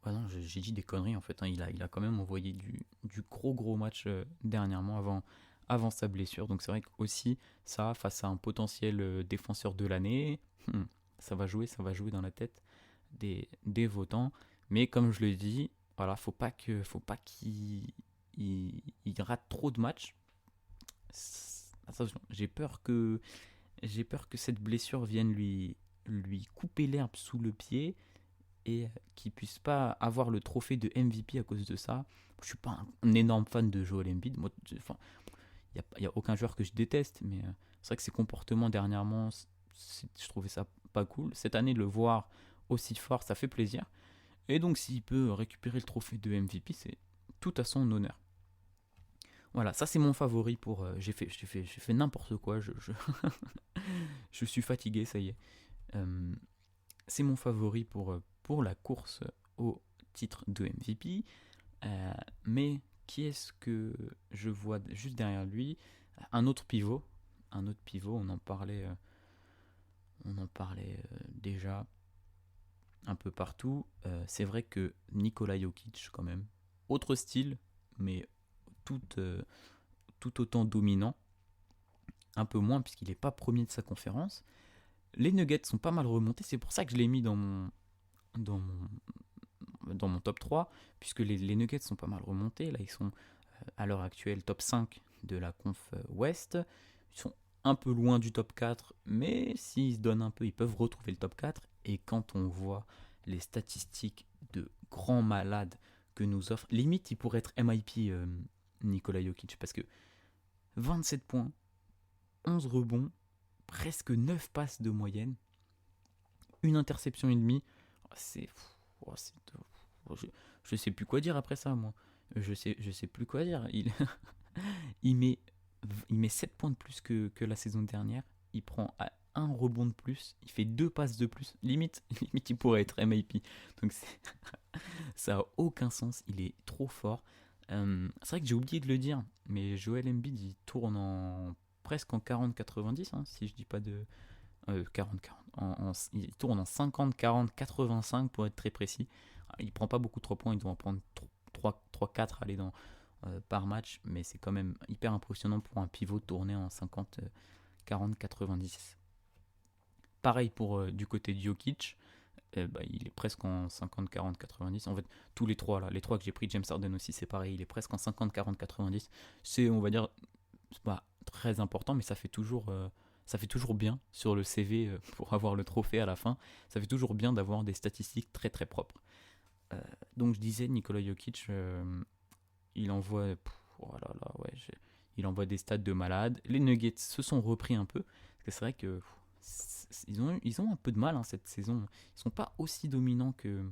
non, j'ai dit des conneries en fait. Hein. Il a quand même envoyé du gros match dernièrement avant sa blessure. Donc c'est vrai que aussi ça, face à un potentiel défenseur de l'année, ça va jouer dans la tête des votants. Mais comme je le dis, voilà, faut pas qu'il rate trop de matchs. Attention, j'ai peur que cette blessure vienne lui couper l'herbe sous le pied et qu'il puisse pas avoir le trophée de MVP à cause de ça. Je suis pas un énorme fan de Joel Embiid. Moi, il y a aucun joueur que je déteste, mais c'est vrai que ses comportements dernièrement, je trouvais ça pas cool. Cette année, de le voir aussi fort, ça fait plaisir. Et donc, s'il peut récupérer le trophée de MVP, c'est tout à son honneur. Voilà, ça c'est mon favori pour. J'ai fait n'importe quoi. Je suis fatigué, ça y est. C'est mon favori pour la course au titre de MVP. Mais qui est-ce que je vois juste derrière lui? Un autre pivot, on en parlait déjà un peu partout. C'est vrai que Nikola Jokic, quand même, autre style, mais tout autant dominant. Un peu moins, puisqu'il n'est pas premier de sa conférence. Les Nuggets sont pas mal remontés, c'est pour ça que je l'ai mis dans mon top 3, puisque les Nuggets sont pas mal remontés. Là, ils sont à l'heure actuelle top 5 de la conf Ouest. Ils sont un peu loin du top 4, mais s'ils se donnent un peu, ils peuvent retrouver le top 4. Et quand on voit les statistiques de grands malades que nous offre, limite, il pourrait être MIP Nikola Jokic, parce que 27 points, 11 rebonds, presque 9 passes de moyenne, une interception et demie. Je sais plus quoi dire après ça, moi. Je sais plus quoi dire. Il met 7 points de plus que la saison dernière. Il prend un rebond de plus. Il fait 2 passes de plus. Limite il pourrait être MIP. Donc ça a aucun sens. Il est trop fort. C'est vrai que j'ai oublié de le dire, mais Joel Embiid, il tourne presque en 40-90, hein, si je dis pas de 40-40. Il tourne en 50-40-85 pour être très précis. Il prend pas beaucoup de 3 points, il doit en prendre 3-4 par match, mais c'est quand même hyper impressionnant pour un pivot tourné en 50-40-90. Pareil pour du côté de Jokic. Il est presque en 50-40-90. En fait, tous les trois, là, les trois que j'ai pris, James Harden aussi, c'est pareil, il est presque en 50-40-90. C'est, on va dire, c'est pas très important, mais ça fait toujours bien sur le CV pour avoir le trophée à la fin. Ça fait toujours bien d'avoir des statistiques très très propres. Donc je disais, Nikola Jokic, il envoie, il envoie des stats de malade. Les Nuggets se sont repris un peu, parce que c'est vrai que ils ont un peu de mal cette saison. Ils sont pas aussi dominants que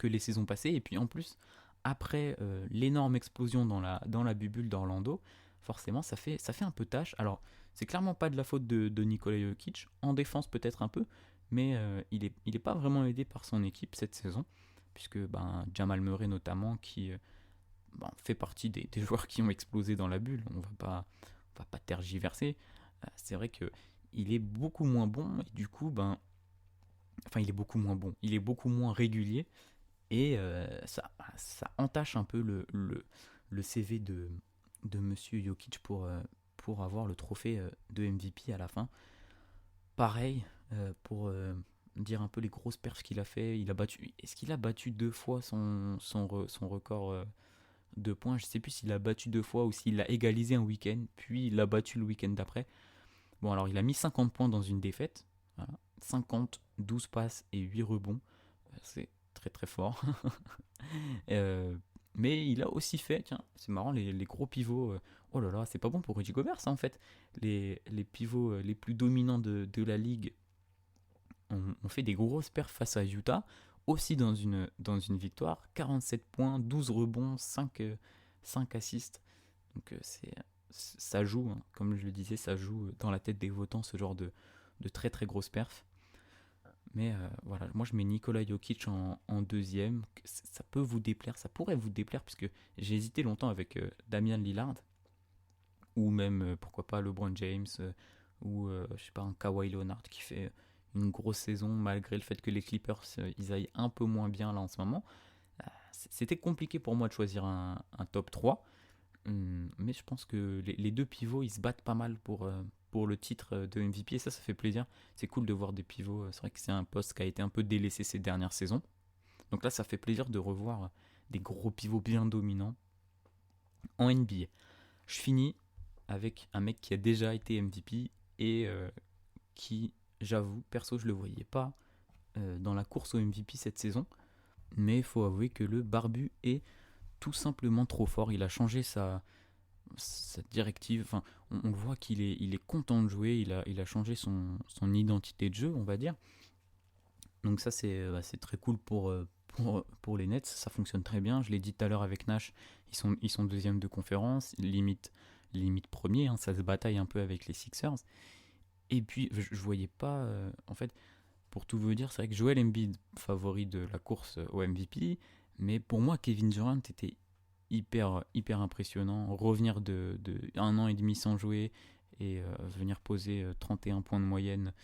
les saisons passées. Et puis en plus, après l'énorme explosion dans la bubule d'Orlando, forcément ça fait un peu tâche. Alors c'est clairement pas de la faute de Nikola Jokic. En défense peut-être un peu, mais il est pas vraiment aidé par son équipe cette saison, puisque Jamal Murray notamment, qui fait partie des joueurs qui ont explosé dans la bulle. On va pas tergiverser. C'est vrai que il est beaucoup moins bon, et du coup, il est beaucoup moins bon. Il est beaucoup moins régulier, et ça entache un peu le CV de Monsieur Jokic pour avoir le trophée de MVP à la fin. Pareil, pour dire un peu les grosses perfs qu'il a fait, est-ce qu'il a battu 2 fois son record de points? Je sais plus s'il a battu 2 fois ou s'il a égalisé un week-end, puis il l'a battu le week-end d'après. Bon, alors il a mis 50 points dans une défaite. Voilà. 50, 12 passes et 8 rebonds. C'est très très fort. Mais il a aussi fait, tiens, c'est marrant, les gros pivots. Oh là là, c'est pas bon pour Rudy Gobert, ça en fait. Les pivots les plus dominants de la ligue ont fait des grosses perfs face à Utah. aussi dans une victoire. 47 points, 12 rebonds, 5 assists. Donc ça joue, hein. Comme je le disais, ça joue dans la tête des votants, ce genre de très très grosse perf. Mais voilà, moi je mets Nikola Jokic en deuxième. Ça peut vous déplaire, ça pourrait vous déplaire, puisque j'ai hésité longtemps avec Damian Lillard, ou même, pourquoi pas, LeBron James, ou je sais pas, un Kawhi Leonard qui fait une grosse saison, malgré le fait que les Clippers, ils aillent un peu moins bien là en ce moment. C'était compliqué pour moi de choisir un top 3, mais je pense que les deux pivots, ils se battent pas mal pour le titre de MVP, et ça fait plaisir. C'est cool de voir des pivots. C'est vrai que c'est un poste qui a été un peu délaissé ces dernières saisons. Donc là, ça fait plaisir de revoir des gros pivots bien dominants en NBA. Je finis avec un mec qui a déjà été MVP et qui, j'avoue, perso, je le voyais pas dans la course au MVP cette saison. Mais il faut avouer que le barbu est tout simplement trop fort. Il a changé sa directive. Enfin, on le voit qu'il est content de jouer. Il a changé son identité de jeu, on va dire. Donc ça, c'est très cool pour les Nets. Ça fonctionne très bien. Je l'ai dit tout à l'heure avec Nash. Ils sont deuxième de conférence, limite premier. Hein, ça se bataille un peu avec les Sixers. Et puis, je voyais pas... en fait, pour tout vous dire, c'est vrai que Joel Embiid, favori de la course au MVP, mais pour moi, Kevin Durant était hyper impressionnant. Revenir de 1 an et demi sans jouer et venir poser 31 points de moyenne,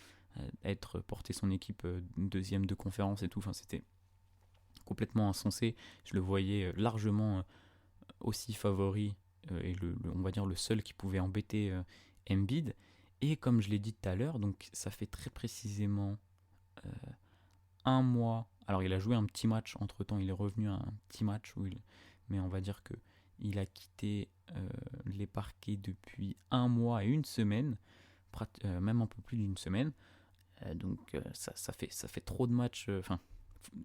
porter son équipe deuxième de conférence et tout, enfin, c'était complètement insensé. Je le voyais largement aussi favori et on va dire le seul qui pouvait embêter Embiid. Et comme je l'ai dit tout à l'heure, donc ça fait très précisément un mois. Alors il a joué un petit match entre temps, il est revenu à un petit match mais on va dire que il a quitté les parquets depuis 1 mois et 1 semaine, même un peu plus d'1 semaine. Donc ça fait trop de matchs.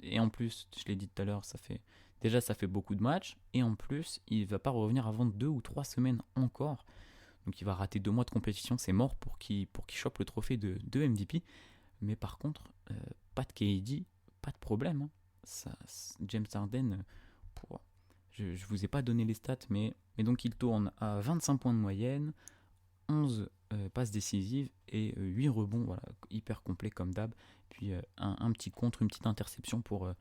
Et en plus, je l'ai dit tout à l'heure, ça fait beaucoup de matchs. Et en plus, il va pas revenir avant 2 ou 3 semaines encore. Donc il va rater 2 mois de compétition, c'est mort pour qu'il chope le trophée de MVP. Mais par contre, pas de KD, pas de problème. Hein. James Harden, je vous ai pas donné les stats, mais donc il tourne à 25 points de moyenne, 11 passes décisives et 8 rebonds, voilà, hyper complet comme d'hab. Puis un petit contre, une petite interception pour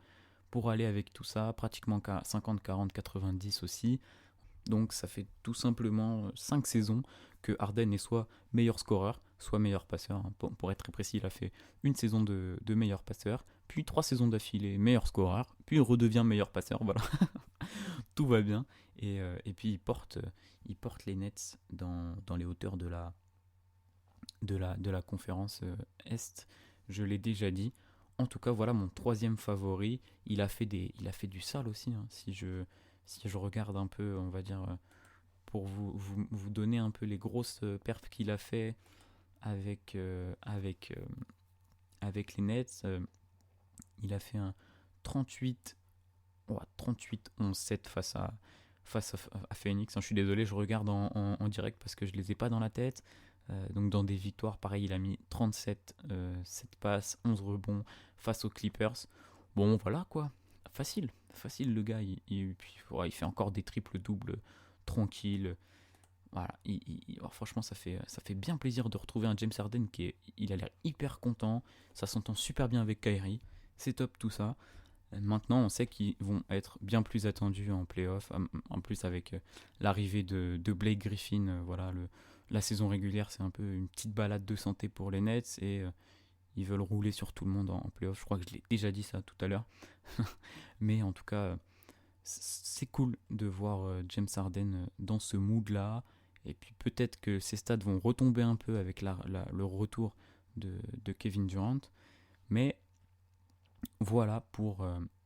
aller avec tout ça, pratiquement 50, 40, 90 aussi. Donc ça fait tout simplement 5 saisons que Harden est soit meilleur scoreur, soit meilleur passeur. Pour être très précis, il a fait 1 saison de meilleur passeur, puis 3 saisons d'affilée meilleur scoreur, puis il redevient meilleur passeur, voilà. Tout va bien. Et puis il porte les Nets dans les hauteurs de la conférence Est. Je l'ai déjà dit. En tout cas, voilà mon 3e favori. Il a fait du sale aussi, hein. Si je regarde un peu, on va dire, pour vous donner un peu les grosses perfs qu'il a fait avec les Nets, il a fait un 38-11-7 face à Phoenix. Je suis désolé, je regarde en direct parce que je les ai pas dans la tête. Donc dans des victoires, pareil, il a mis 37, 7 passes, 11 rebonds face aux Clippers. Bon, voilà quoi. Facile le gars. Il fait encore des triples-doubles tranquille. Voilà, franchement, ça fait bien plaisir de retrouver un James Harden il a l'air hyper content. Ça s'entend super bien avec Kyrie. C'est top tout ça. Maintenant, on sait qu'ils vont être bien plus attendus en playoff. En plus, avec l'arrivée de Blake Griffin, voilà, la saison régulière, c'est un peu une petite balade de santé pour les Nets et ils veulent rouler sur tout le monde en playoff. Je crois que je l'ai déjà dit ça tout à l'heure. Mais en tout cas, c'est cool de voir James Harden dans ce mood-là. Et puis peut-être que ces stats vont retomber un peu avec le retour de Kevin Durant. Mais voilà pour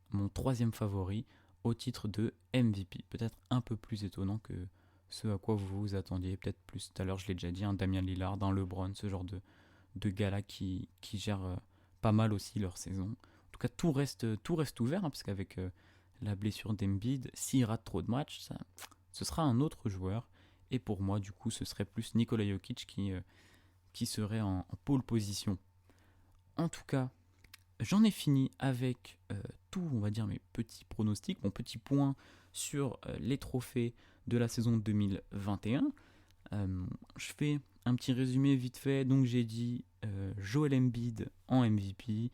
mon 3e favori au titre de MVP. Peut-être un peu plus étonnant que ce à quoi vous vous attendiez. Peut-être plus tout à l'heure, je l'ai déjà dit, un Damian Lillard, un LeBron, ce genre de gars-là qui gèrent pas mal aussi leur saison. En tout cas, tout reste ouvert, hein, parce qu'avec la blessure d'Embiid, s'il rate trop de matchs, ce sera un autre joueur. Et pour moi, du coup, ce serait plus Nikola Jokic qui serait en pole position. En tout cas, J'en ai fini avec tout, on va dire, mes petits pronostics, mon petit point sur les trophées de la saison 2021. Je fais un petit résumé vite fait. Donc j'ai dit Joel Embiid en MVP,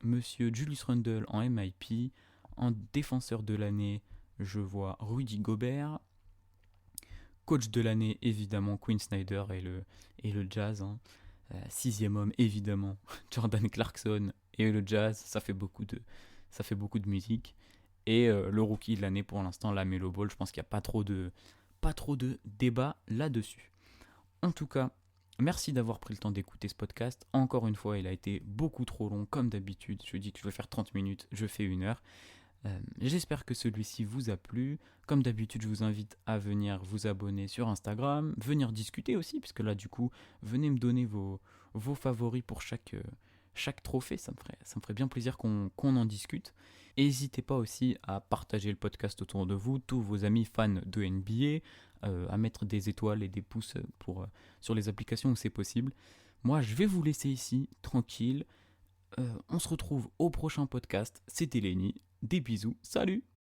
Monsieur Julius Randle en MIP, en défenseur de l'année, je vois Rudy Gobert, coach de l'année évidemment Quinn Snyder et le Jazz, hein. Sixième homme évidemment Jordan Clarkson et le Jazz, ça fait beaucoup de musique. Et le rookie de l'année pour l'instant, LaMelo Ball, je pense qu'il n'y a pas trop de débat là-dessus. En tout cas, merci d'avoir pris le temps d'écouter ce podcast. Encore une fois, il a été beaucoup trop long, comme d'habitude. Je dis que je vais faire 30 minutes, je fais 1 heure. J'espère que celui-ci vous a plu. Comme d'habitude, je vous invite à venir vous abonner sur Instagram, venir discuter aussi, puisque là, du coup, venez me donner vos favoris pour chaque trophée. Ça me ferait bien plaisir qu'on en discute. N'hésitez pas aussi à partager le podcast autour de vous, tous vos amis fans de NBA, à mettre des étoiles et des pouces sur les applications où c'est possible. Moi, je vais vous laisser ici, tranquille. On se retrouve au prochain podcast. C'était Lenny. Des bisous. Salut!